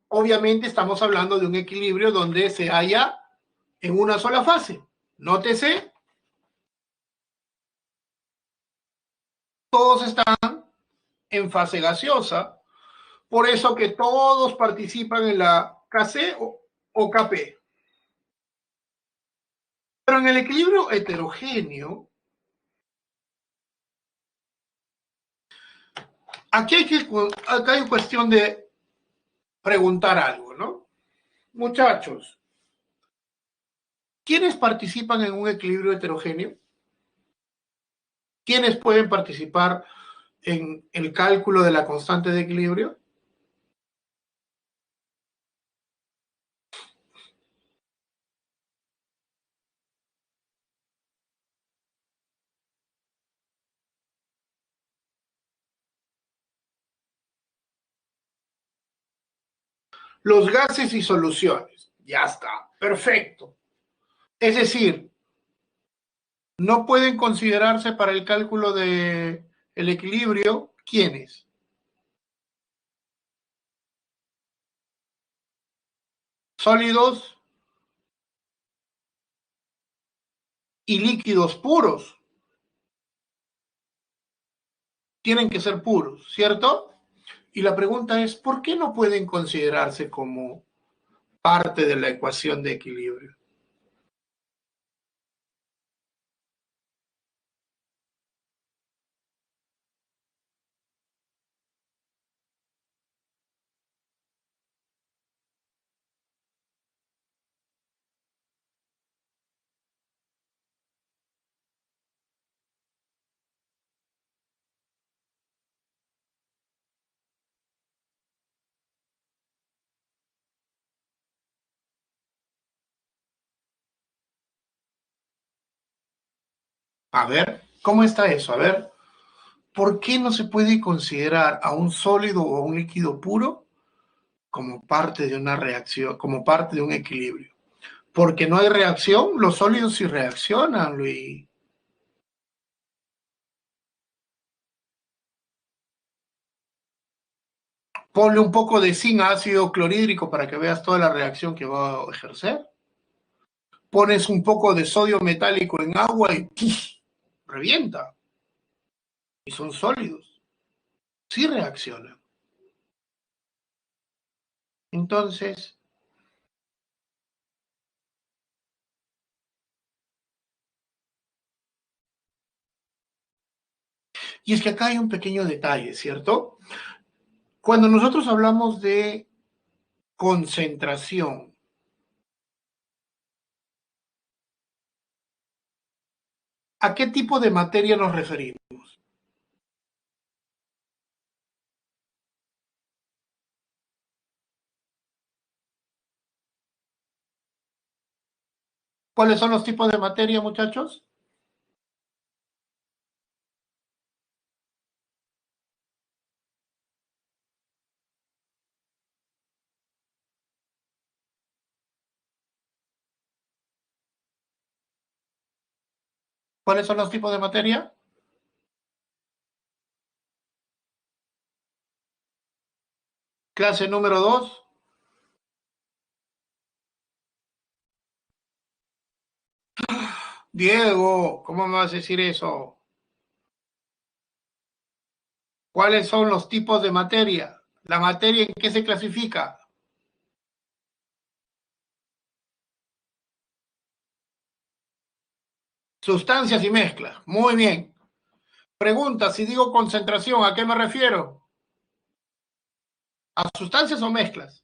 obviamente estamos hablando de un equilibrio donde se halla en una sola fase. Nótese, todos están en fase gaseosa, por eso que todos participan en la Kc o Kp. Pero en el equilibrio heterogéneo, acá hay cuestión de preguntar algo, ¿no? Muchachos, ¿quiénes participan en un equilibrio heterogéneo? ¿Quiénes pueden participar en el cálculo de la constante de equilibrio? Los gases y soluciones. Ya está, perfecto. Es decir, no pueden considerarse para el cálculo del equilibrio, ¿quiénes? Sólidos y líquidos puros. Tienen que ser puros, ¿cierto? Y la pregunta es, ¿por qué no pueden considerarse como parte de la ecuación de equilibrio? A ver, ¿cómo está eso? A ver, ¿por qué no se puede considerar a un sólido o a un líquido puro como parte de una reacción, como parte de un equilibrio? Porque no hay reacción, los sólidos sí reaccionan, Luis. Ponle un poco de zinc a ácido clorhídrico para que veas toda la reacción que va a ejercer. Pones un poco de sodio metálico en agua y ¡puf! Revienta. Y son sólidos. Sí reaccionan. Entonces, y es que acá hay un pequeño detalle, ¿cierto? Cuando nosotros hablamos de concentración, ¿A qué tipo de materia nos referimos? ¿Cuáles son los tipos de materia, muchachos? ¿Cuáles son los tipos de materia? Clase número 2. Diego, ¿cómo me vas a decir eso? ¿Cuáles son los tipos de materia? ¿La materia en qué se clasifica? Sustancias y mezclas. Muy bien. Pregunta, si digo concentración, ¿a qué me refiero? ¿A sustancias o mezclas?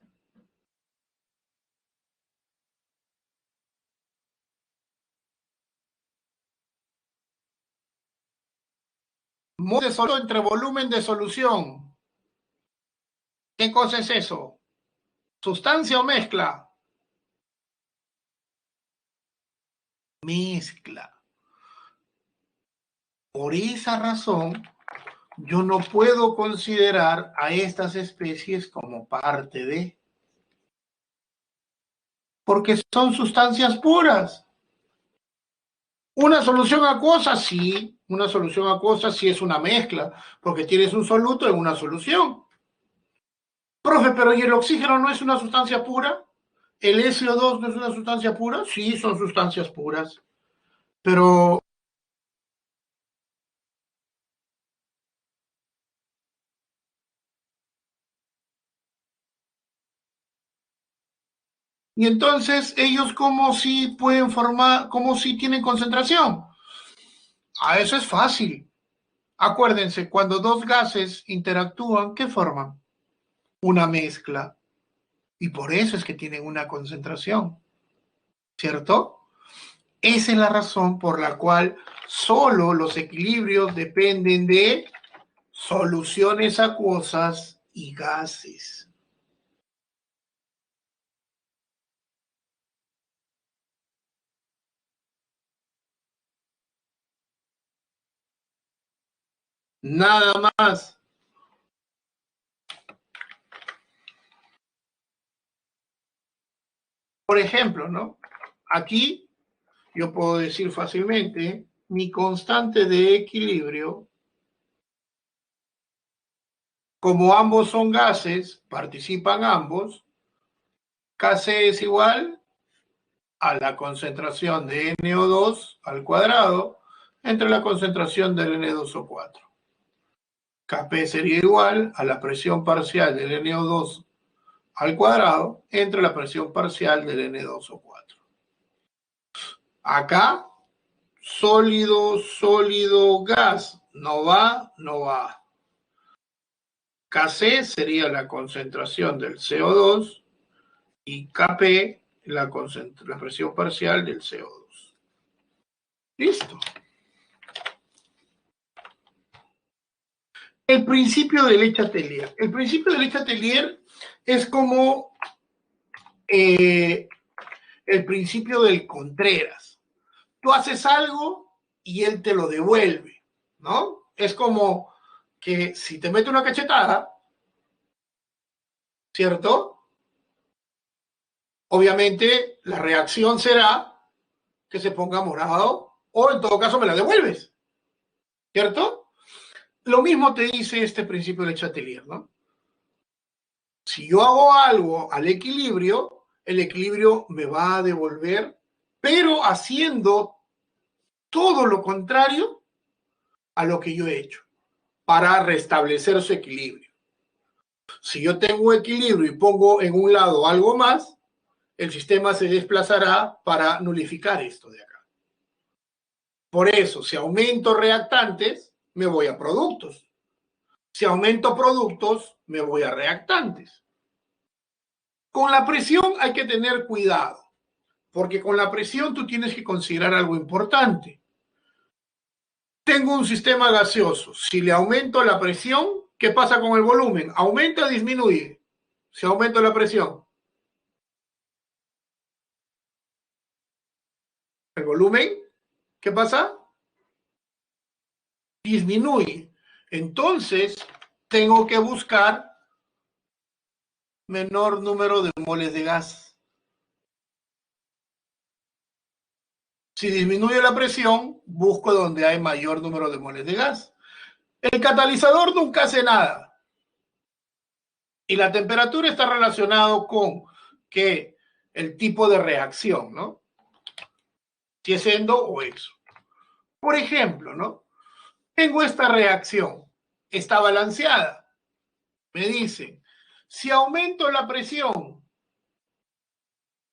Modo de solo entre volumen de solución. ¿Qué cosa es eso? ¿Sustancia o mezcla? Mezcla. Por esa razón, yo no puedo considerar a estas especies como parte de, porque son sustancias puras. Una solución acuosa, sí, una solución acuosa sí es una mezcla, porque tienes un soluto en una solución. Profe, pero ¿y el oxígeno no es una sustancia pura? ¿El SO2 no es una sustancia pura? Sí, son sustancias puras. Pero, ¿y entonces ellos cómo si pueden formar, cómo si tienen concentración? A eso es fácil. Acuérdense, cuando dos gases interactúan, ¿qué forman? Una mezcla. Y por eso es que tienen una concentración, ¿cierto? Esa es la razón por la cual solo los equilibrios dependen de soluciones acuosas y gases. Nada más. Por ejemplo, ¿no? Aquí yo puedo decir fácilmente mi constante de equilibrio, como ambos son gases, participan ambos, Kc es igual a la concentración de NO2 al cuadrado entre la concentración del N2O4. Kp sería igual a la presión parcial del NO2 al cuadrado entre la presión parcial del N2O4. Acá, sólido, sólido, gas. No va, no va. Kc sería la concentración del CO2 y Kp la presión parcial del CO2. Listo. El principio de Le El principio de Le es como el principio del Contreras. Tú haces algo y él te lo devuelve, ¿no? Es como que si te mete una cachetada, ¿cierto? Obviamente la reacción será que se ponga morado o en todo caso me la devuelves, ¿cierto? Lo mismo te dice este principio de Chatelier, ¿no? Si yo hago algo al equilibrio, el equilibrio me va a devolver, pero haciendo todo lo contrario a lo que yo he hecho para restablecer su equilibrio. Si yo tengo un equilibrio y pongo en un lado algo más, el sistema se desplazará para nulificar esto de acá. Por eso, si aumento reactantes, me voy a productos. Si aumento productos, me voy a reactantes. Con la presión hay que tener cuidado, porque con la presión tú tienes que considerar algo importante. Tengo un sistema gaseoso. Si le aumento la presión, ¿qué pasa con el volumen? ¿Aumenta o disminuye? Si aumento la presión. ¿El volumen? ¿Qué pasa? Disminuye. Entonces, tengo que buscar menor número de moles de gas. Si disminuye la presión, busco donde hay mayor número de moles de gas. El catalizador nunca hace nada. Y la temperatura está relacionado con que el tipo de reacción, ¿no? Si es endo o exo. Por ejemplo, ¿no? Tengo esta reacción. Está balanceada. Me dicen, si aumento la presión,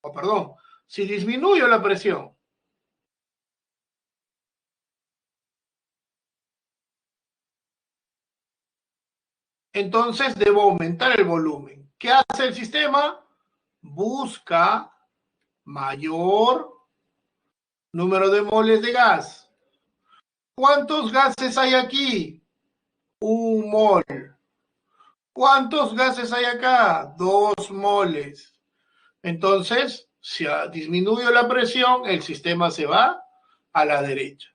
o perdón, si disminuyo la presión, entonces debo aumentar el volumen. ¿Qué hace el sistema? Busca mayor número de moles de gas. ¿Cuántos gases hay aquí? Un mol. ¿Cuántos gases hay acá? 2 moles. Entonces, si disminuyo la presión, el sistema se va a la derecha.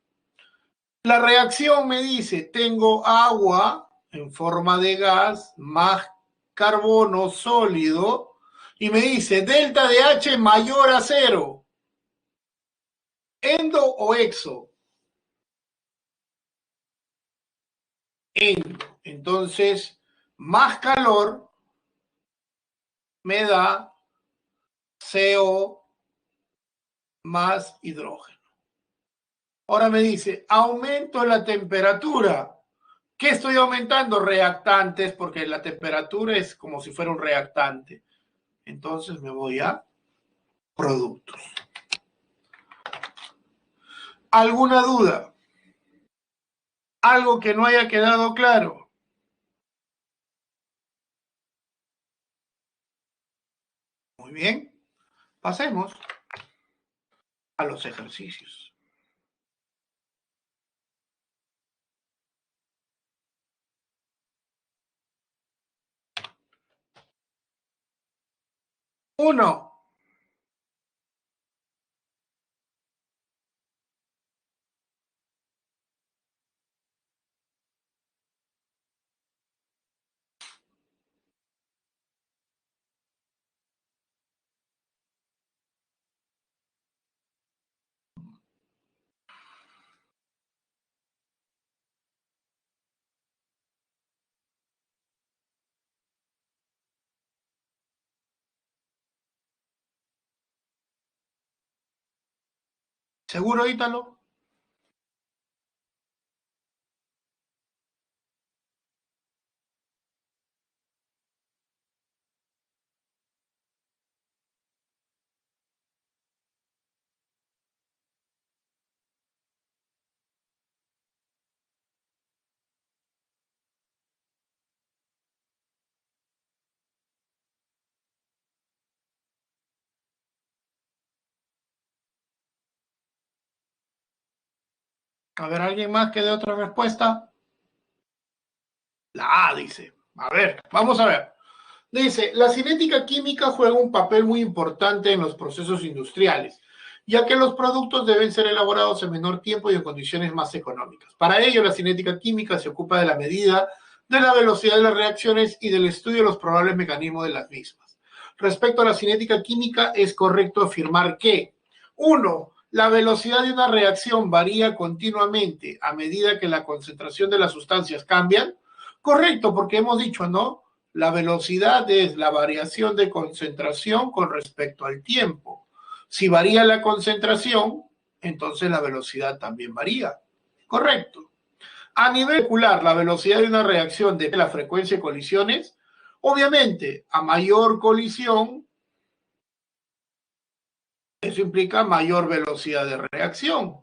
La reacción me dice, tengo agua en forma de gas más carbono sólido y me dice delta de H mayor a 0. ¿Endo o exo? Endo. Entonces, más calor me da CO más hidrógeno. Ahora me dice, aumento la temperatura. ¿Qué estoy aumentando? Reactantes, porque la temperatura es como si fuera un reactante. Entonces me voy a productos. ¿Alguna duda? ¿Algo que no haya quedado claro? Muy bien. Pasemos a los ejercicios. Uno. ¿Seguro, Ítalo? A ver, ¿alguien más que dé otra respuesta? La A dice. A ver, vamos a ver. Dice, la cinética química juega un papel muy importante en los procesos industriales, ya que los productos deben ser elaborados en menor tiempo y en condiciones más económicas. Para ello, la cinética química se ocupa de la medida de la velocidad de las reacciones y del estudio de los probables mecanismos de las mismas. Respecto a la cinética química, es correcto afirmar que, uno, la velocidad de una reacción varía continuamente a medida que la concentración de las sustancias cambian. Correcto, porque hemos dicho, ¿no? La velocidad es la variación de concentración con respecto al tiempo. Si varía la concentración, entonces la velocidad también varía. Correcto. A nivel molecular, la velocidad de una reacción depende de la frecuencia de colisiones. Obviamente, a mayor colisión, eso implica mayor velocidad de reacción.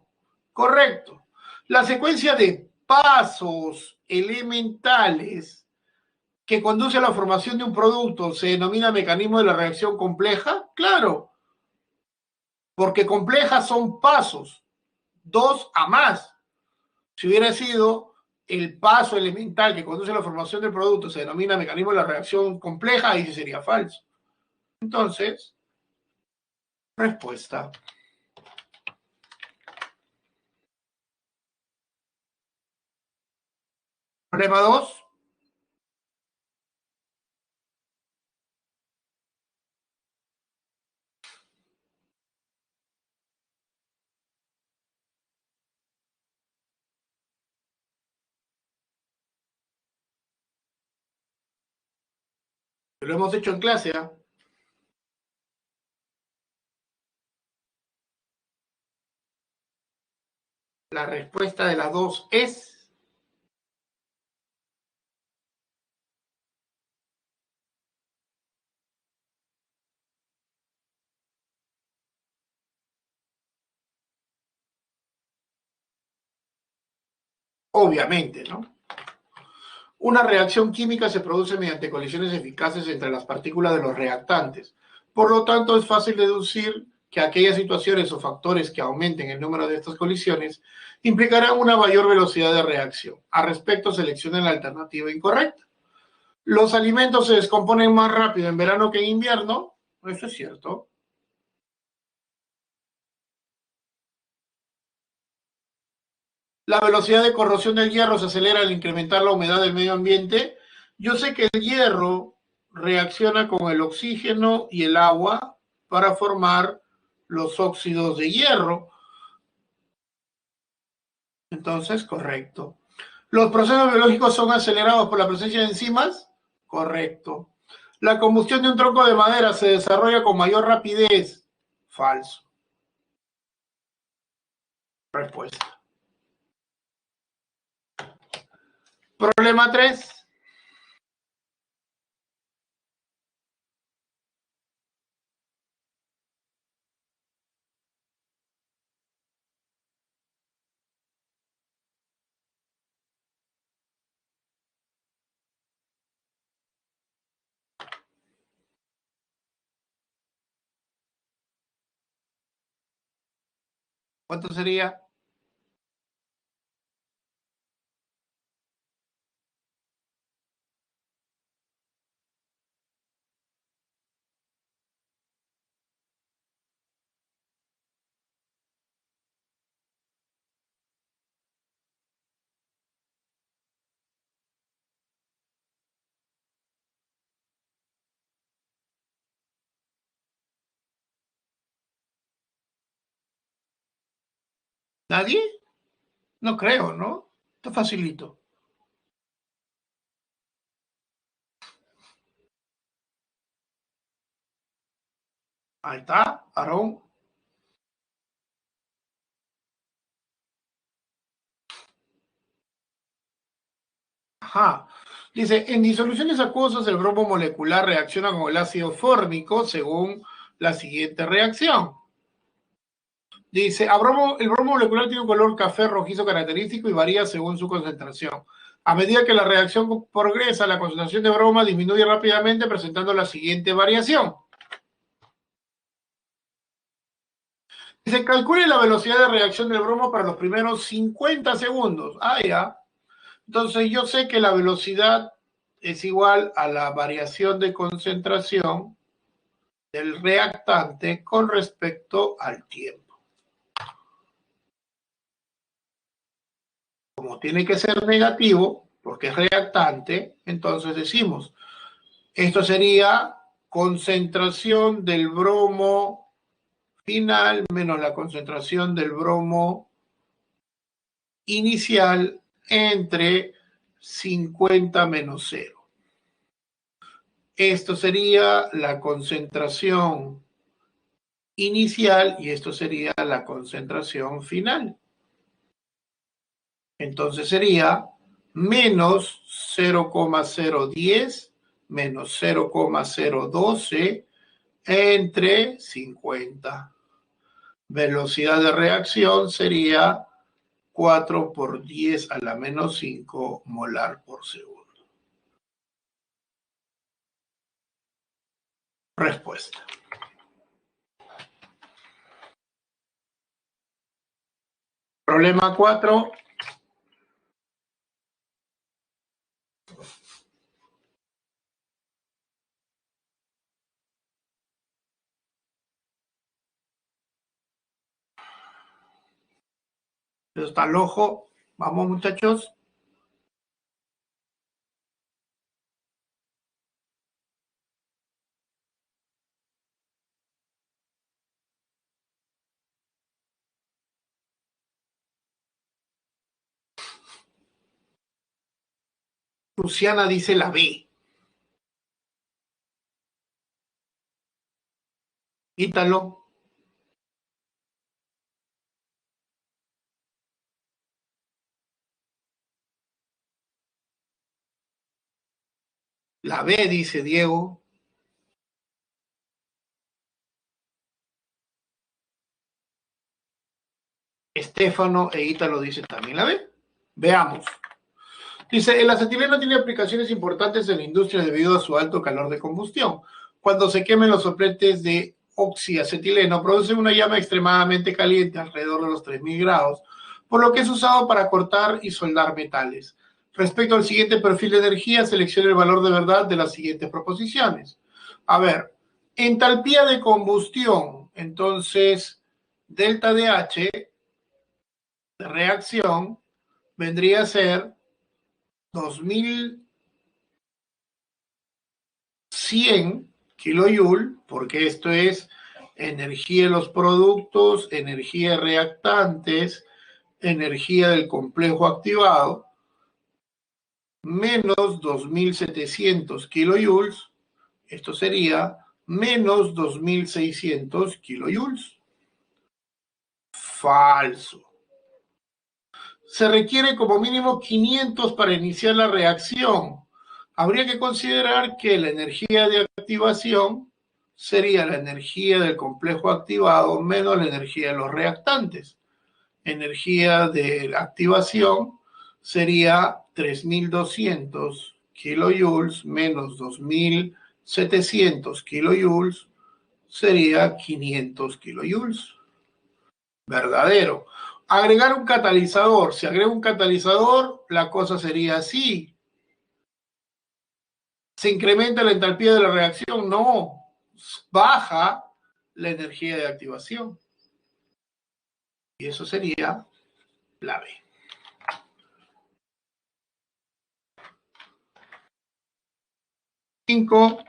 Correcto. La secuencia de pasos elementales que conduce a la formación de un producto se denomina mecanismo de la reacción compleja. Claro, porque complejas son pasos, 2 a más. Si hubiera sido el paso elemental que conduce a la formación del producto, se denomina mecanismo de la reacción compleja, ahí sí sería falso. Entonces, respuesta. Problema 2. Lo hemos hecho en clase, ¿eh? La respuesta de las dos es... Obviamente, ¿no? Una reacción química se produce mediante colisiones eficaces entre las partículas de los reactantes. Por lo tanto, es fácil deducir que aquellas situaciones o factores que aumenten el número de estas colisiones implicarán una mayor velocidad de reacción. Al respecto, seleccionen la alternativa incorrecta. Los alimentos se descomponen más rápido en verano que en invierno. Eso es cierto. La velocidad de corrosión del hierro se acelera al incrementar la humedad del medio ambiente. Yo sé que el hierro reacciona con el oxígeno y el agua para formar los óxidos de hierro. Entonces, correcto. ¿Los procesos biológicos son acelerados por la presencia de enzimas? Correcto. ¿La combustión de un tronco de madera se desarrolla con mayor rapidez? Falso. Respuesta. Problema 3. ¿Cuánto sería? ¿Nadie? No creo, ¿no? Está facilito. Ahí está, Aarón. Ajá. Dice, en disoluciones acuosas el bromo molecular reacciona con el ácido fórmico según la siguiente reacción. Dice, el bromo molecular tiene un color café rojizo característico y varía según su concentración. A medida que la reacción progresa, la concentración de broma disminuye rápidamente presentando la siguiente variación. Dice, calcule la velocidad de reacción del bromo para los primeros 50 segundos. Ah, ya. Entonces yo sé que la velocidad es igual a la variación de concentración del reactante con respecto al tiempo. Como tiene que ser negativo, porque es reactante, entonces decimos, esto sería concentración del bromo final menos la concentración del bromo inicial entre 50 menos 0. Esto sería la concentración inicial y esto sería la concentración final. Entonces sería menos 0,010 menos 0,012 entre 50. Velocidad de reacción sería 4 por 10 a la menos 5 molar por segundo. Respuesta. Problema 4. Pero está el ojo. Vamos, muchachos. Luciana dice la B. Ítalo. La B, dice Diego. Estefano e Ítalo dicen también la B. Veamos. Dice, el acetileno tiene aplicaciones importantes en la industria debido a su alto calor de combustión. Cuando se quemen los sopletes de oxiacetileno, produce una llama extremadamente caliente, alrededor de los 3000 grados, por lo que es usado para cortar y soldar metales. Respecto al siguiente perfil de energía, seleccione el valor de verdad de las siguientes proposiciones. A ver, entalpía de combustión, entonces, delta de H, de reacción, vendría a ser 2100 kilojoule, porque esto es energía de los productos, energía de reactantes, energía del complejo activado, menos 2700 kilojoules, esto sería menos 2600 kilojoules. Falso. Se requiere como mínimo 500 para iniciar la reacción. Habría que considerar que la energía de activación sería la energía del complejo activado menos la energía de los reactantes. Energía de activación sería 3200 kilojoules menos 2700 kilojoules sería 500 kilojoules. Verdadero. Agregar un catalizador. Si agrego un catalizador, la cosa sería así. ¿Se incrementa la entalpía de la reacción? No. Baja la energía de activación. Y eso sería la B. Cinco.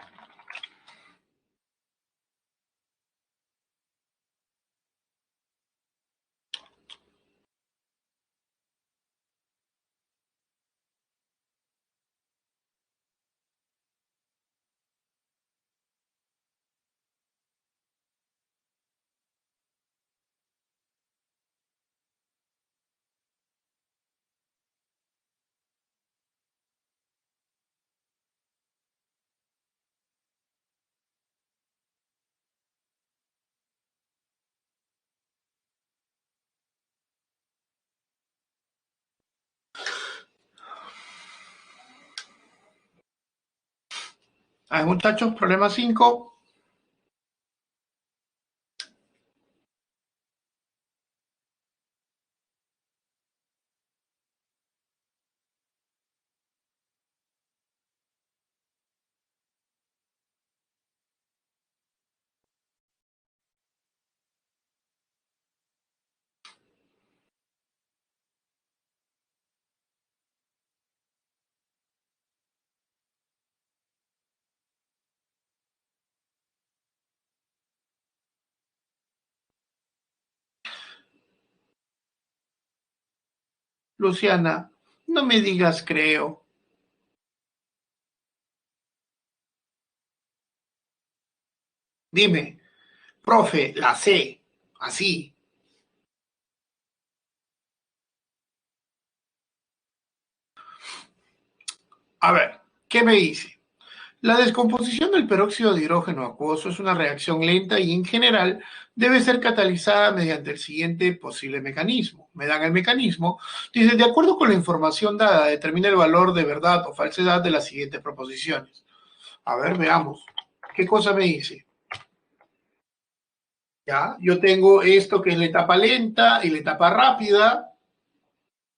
A ver, muchachos, problema 5. Luciana, no me digas creo. Dime, profe, la C, así. A ver, ¿qué me dice? La descomposición del peróxido de hidrógeno acuoso es una reacción lenta y en general debe ser catalizada mediante el siguiente posible mecanismo. Me dan el mecanismo. Dice, de acuerdo con la información dada, determina el valor de verdad o falsedad de las siguientes proposiciones. A ver, veamos. ¿Qué cosa me dice? ¿Ya? Yo tengo esto que es la etapa lenta y la etapa rápida.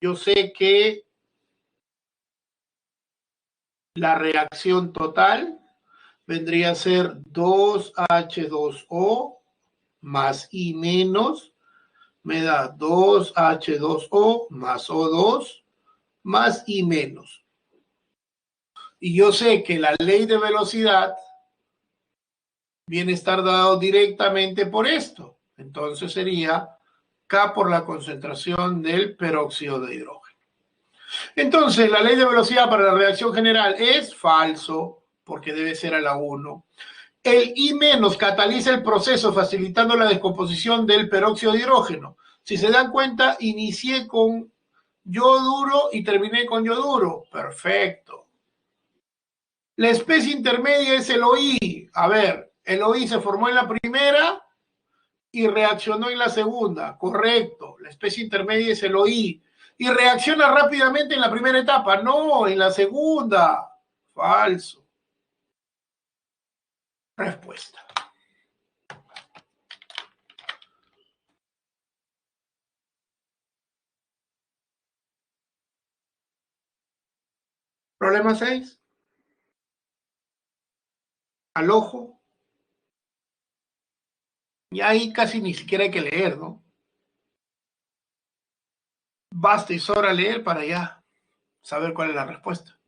Yo sé que La reacción total vendría a ser 2H2O más I menos, me da 2H2O más O2 más I menos. Y yo sé que la ley de velocidad viene a estar dado directamente por esto. Entonces sería K por la concentración del peróxido de hidrógeno. Entonces, la ley de velocidad para la reacción general es falso, porque debe ser a la 1. El I menos cataliza el proceso facilitando la descomposición del peróxido de hidrógeno. Si se dan cuenta, inicié con yoduro y terminé con yoduro. Perfecto. La especie intermedia es el OI. A ver, el OI se formó en la primera y reaccionó en la segunda. Correcto. La especie intermedia es el OI. Y reacciona rápidamente en la primera etapa. No, en la segunda. Falso. Respuesta. Problema 6. Al ojo. Y ahí casi ni siquiera hay que leer, ¿no? Basta y sobra leer para ya saber cuál es la respuesta.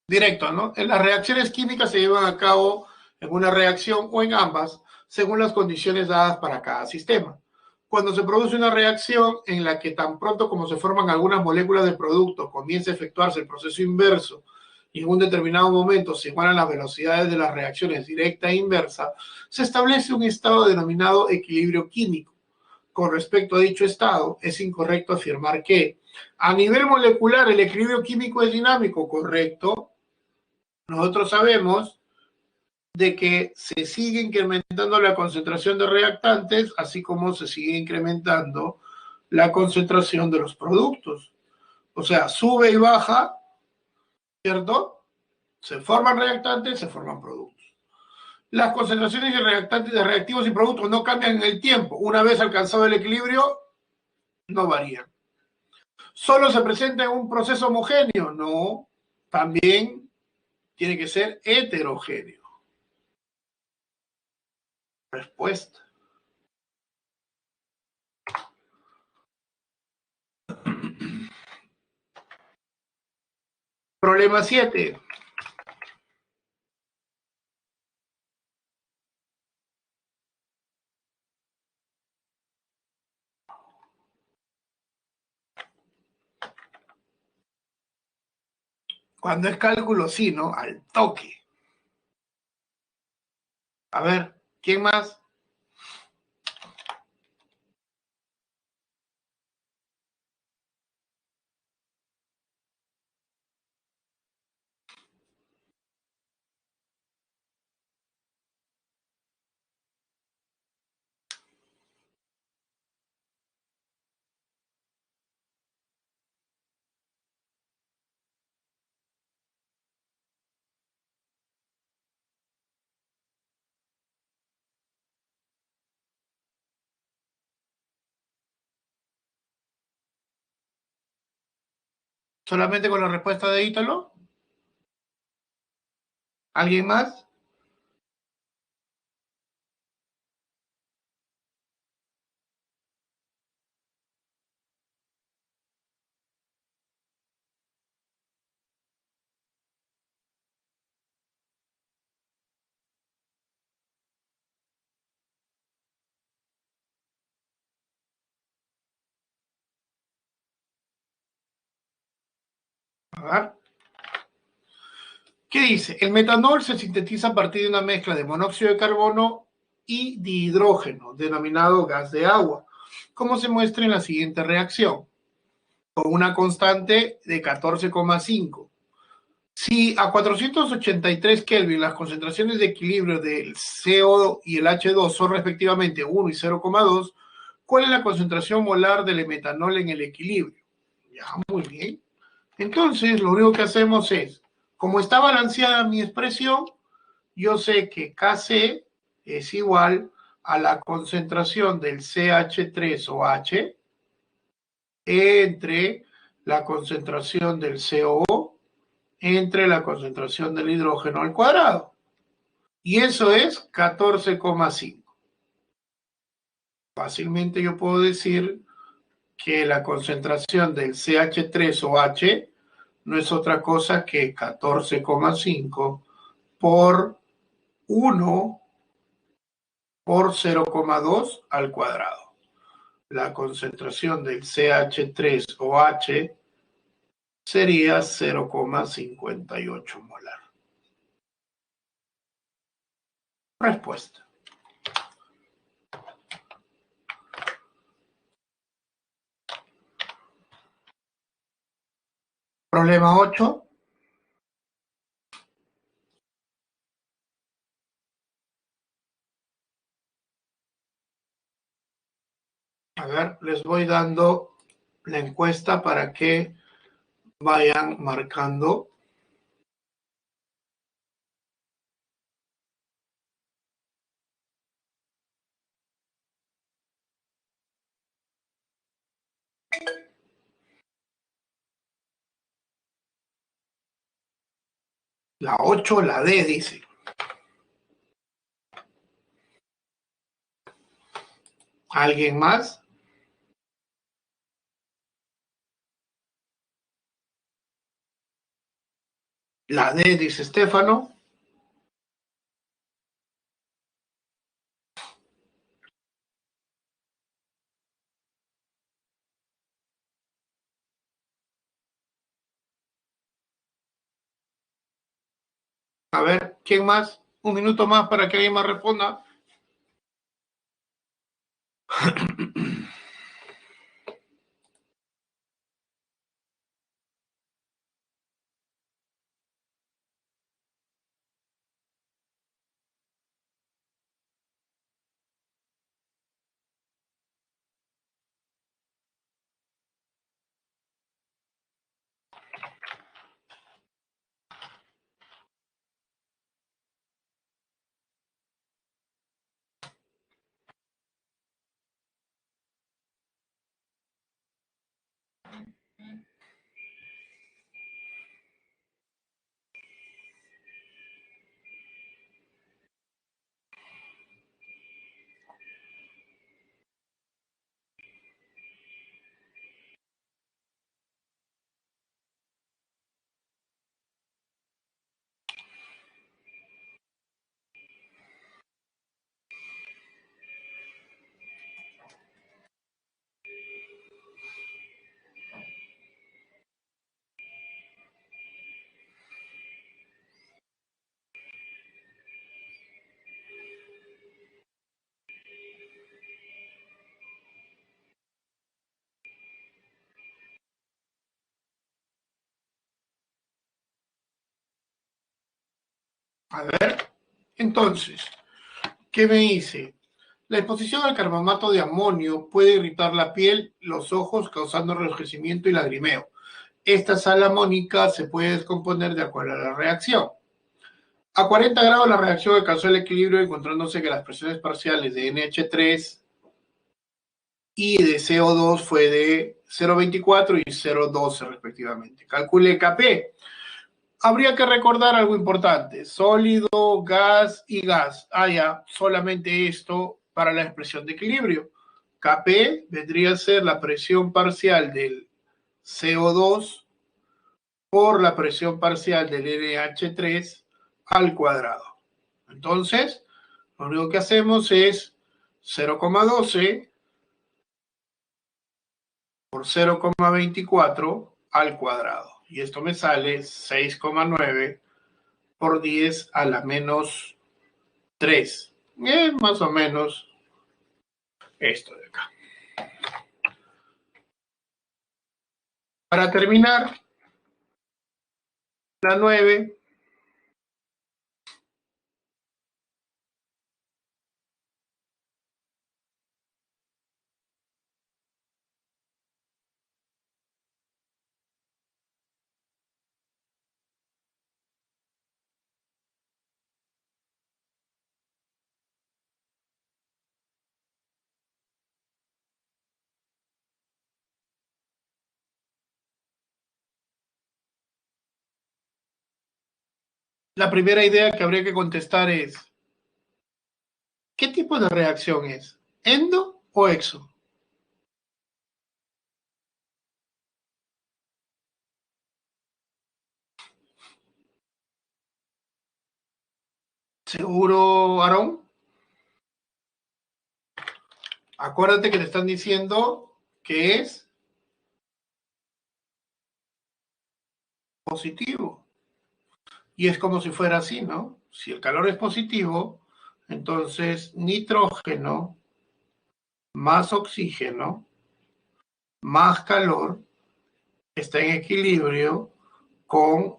Directo, ¿no? En las reacciones químicas se llevan a cabo en una reacción o en ambas, según las condiciones dadas para cada sistema. Cuando se produce una reacción en la que tan pronto como se forman algunas moléculas del producto, comienza a efectuarse el proceso inverso y en un determinado momento se igualan las velocidades de las reacciones directa e inversa, se establece un estado denominado equilibrio químico. Con respecto a dicho estado, es incorrecto afirmar que a nivel molecular el equilibrio químico es dinámico, correcto. Nosotros sabemos de que se sigue incrementando la concentración de reactantes, así como se sigue incrementando la concentración de los productos. O sea, sube y baja, ¿cierto? Se forman reactantes, se forman productos. Las concentraciones de reactantes, de reactivos y productos no cambian en el tiempo. Una vez alcanzado el equilibrio, no varían. ¿Solo se presenta en un proceso homogéneo? No, también tiene que ser heterogéneo. Respuesta. Problema 7. Cuando es cálculo, sí, ¿no? Al toque. A ver, ¿quién más? ¿Solamente con la respuesta de Ítalo? ¿Alguien más? A ver. ¿Qué dice? El metanol se sintetiza a partir de una mezcla de monóxido de carbono y dihidrógeno, denominado gas de agua, como se muestra en la siguiente reacción, con una constante de 14,5. Si a 483 Kelvin las concentraciones de equilibrio del CO y el H2 son respectivamente 1 y 0,2, ¿cuál es la concentración molar del metanol en el equilibrio? Ya, muy bien. Entonces, lo único que hacemos es, como está balanceada mi expresión, yo sé que Kc es igual a la concentración del CH3 o H entre la concentración del CO entre la concentración del hidrógeno al cuadrado. Y eso es 14,5. Fácilmente yo puedo decir que la concentración del CH3 o H no es otra cosa que 14,5 por 1 por 0,2 al cuadrado. La concentración del CH3 o H sería 0,58 molar. Respuesta. Problema 8. A ver, les voy dando la encuesta para que vayan marcando. La 8, la D, dice. ¿Alguien más? La D, dice Estefano. A ver, ¿quién más? Un minuto más para que alguien más responda. A ver, entonces, ¿qué me dice? La exposición al carbamato de amonio puede irritar la piel, los ojos, causando enrojecimiento y lagrimeo. Esta sal amónica se puede descomponer de acuerdo a la reacción. A 40 grados la reacción alcanzó el equilibrio encontrándose que las presiones parciales de NH3 y de CO2 fue de 0,24 y 0,12 respectivamente. Calcule Kp. Habría que recordar algo importante. Sólido, gas y gas. Ya, solamente esto para la expresión de equilibrio. Kp vendría a ser la presión parcial del CO2 por la presión parcial del NH3 al cuadrado. Entonces, lo único que hacemos es 0,12 por 0,24 al cuadrado. Y esto me sale 6,9 por 10 a la menos 3. Más o menos esto de acá. Para terminar, la 9. La primera idea que habría que contestar es, ¿qué tipo de reacción es? ¿Endo o exo? ¿Seguro, Aarón? Acuérdate que te están diciendo que es positivo. Y es como si fuera así, ¿no? Si el calor es positivo, entonces nitrógeno más oxígeno más calor está en equilibrio con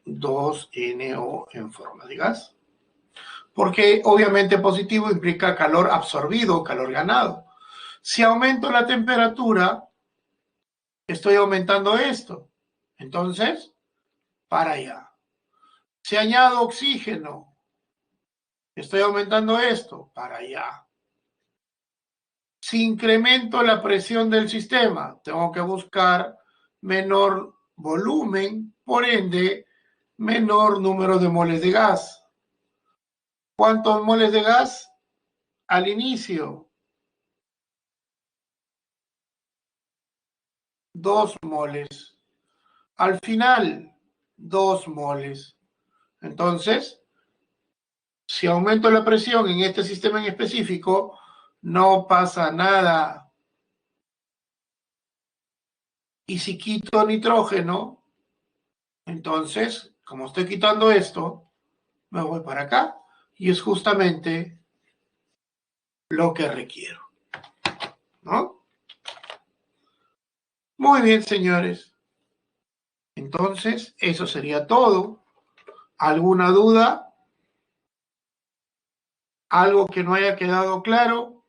2NO en forma de gas. Porque obviamente positivo implica calor absorbido, calor ganado. Si aumento la temperatura, estoy aumentando esto. Entonces, para allá. Si añado oxígeno, estoy aumentando esto, para allá. Si incremento la presión del sistema, tengo que buscar menor volumen, por ende, menor número de moles de gas. ¿Cuántos moles de gas? Al inicio, 2 moles. Al final, 2 moles. Entonces, si aumento la presión en este sistema en específico, no pasa nada. Y si quito nitrógeno, entonces, como estoy quitando esto, me voy para acá. Y es justamente lo que requiero, ¿no? Muy bien, señores. Entonces, eso sería todo. ¿Alguna duda? ¿Algo que no haya quedado claro?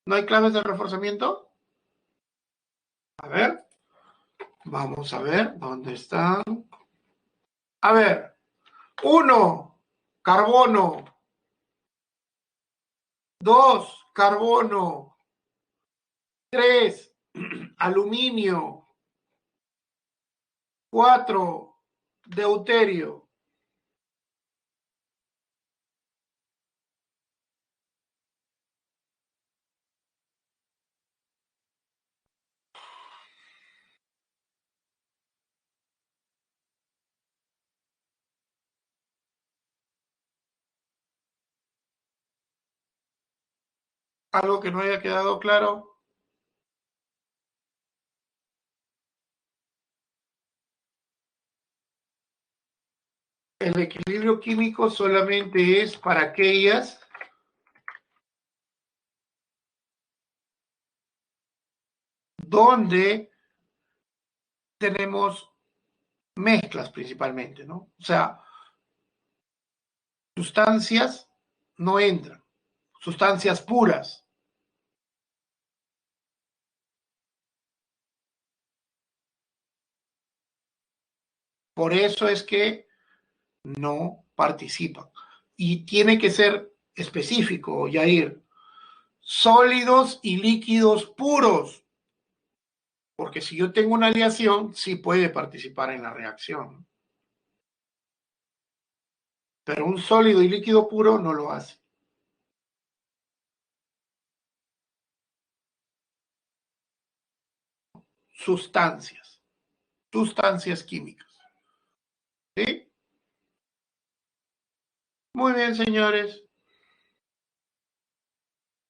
¿No hay claves de reforzamiento? A ver, vamos a ver dónde están. A ver, 1, carbono. 2, carbono. 3, aluminio. 4, deuterio. ¿Algo que no haya quedado claro? El equilibrio químico solamente es para aquellas donde tenemos mezclas principalmente, ¿no? O sea, sustancias no entran, sustancias puras. Por eso es que no participan. Y tiene que ser específico, Yair. Sólidos y líquidos puros. Porque si yo tengo una aleación, sí puede participar en la reacción. Pero un sólido y líquido puro no lo hace. Sustancias. Sustancias químicas. ¿Sí? Muy bien, señores.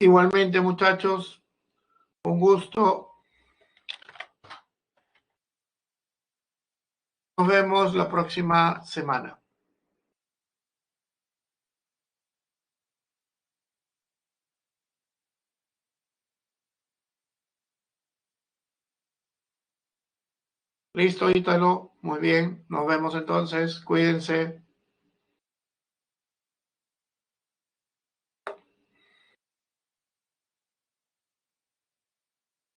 Igualmente, muchachos, un gusto. Nos vemos la próxima semana. Listo, Ítalo. Muy bien. Nos vemos entonces. Cuídense.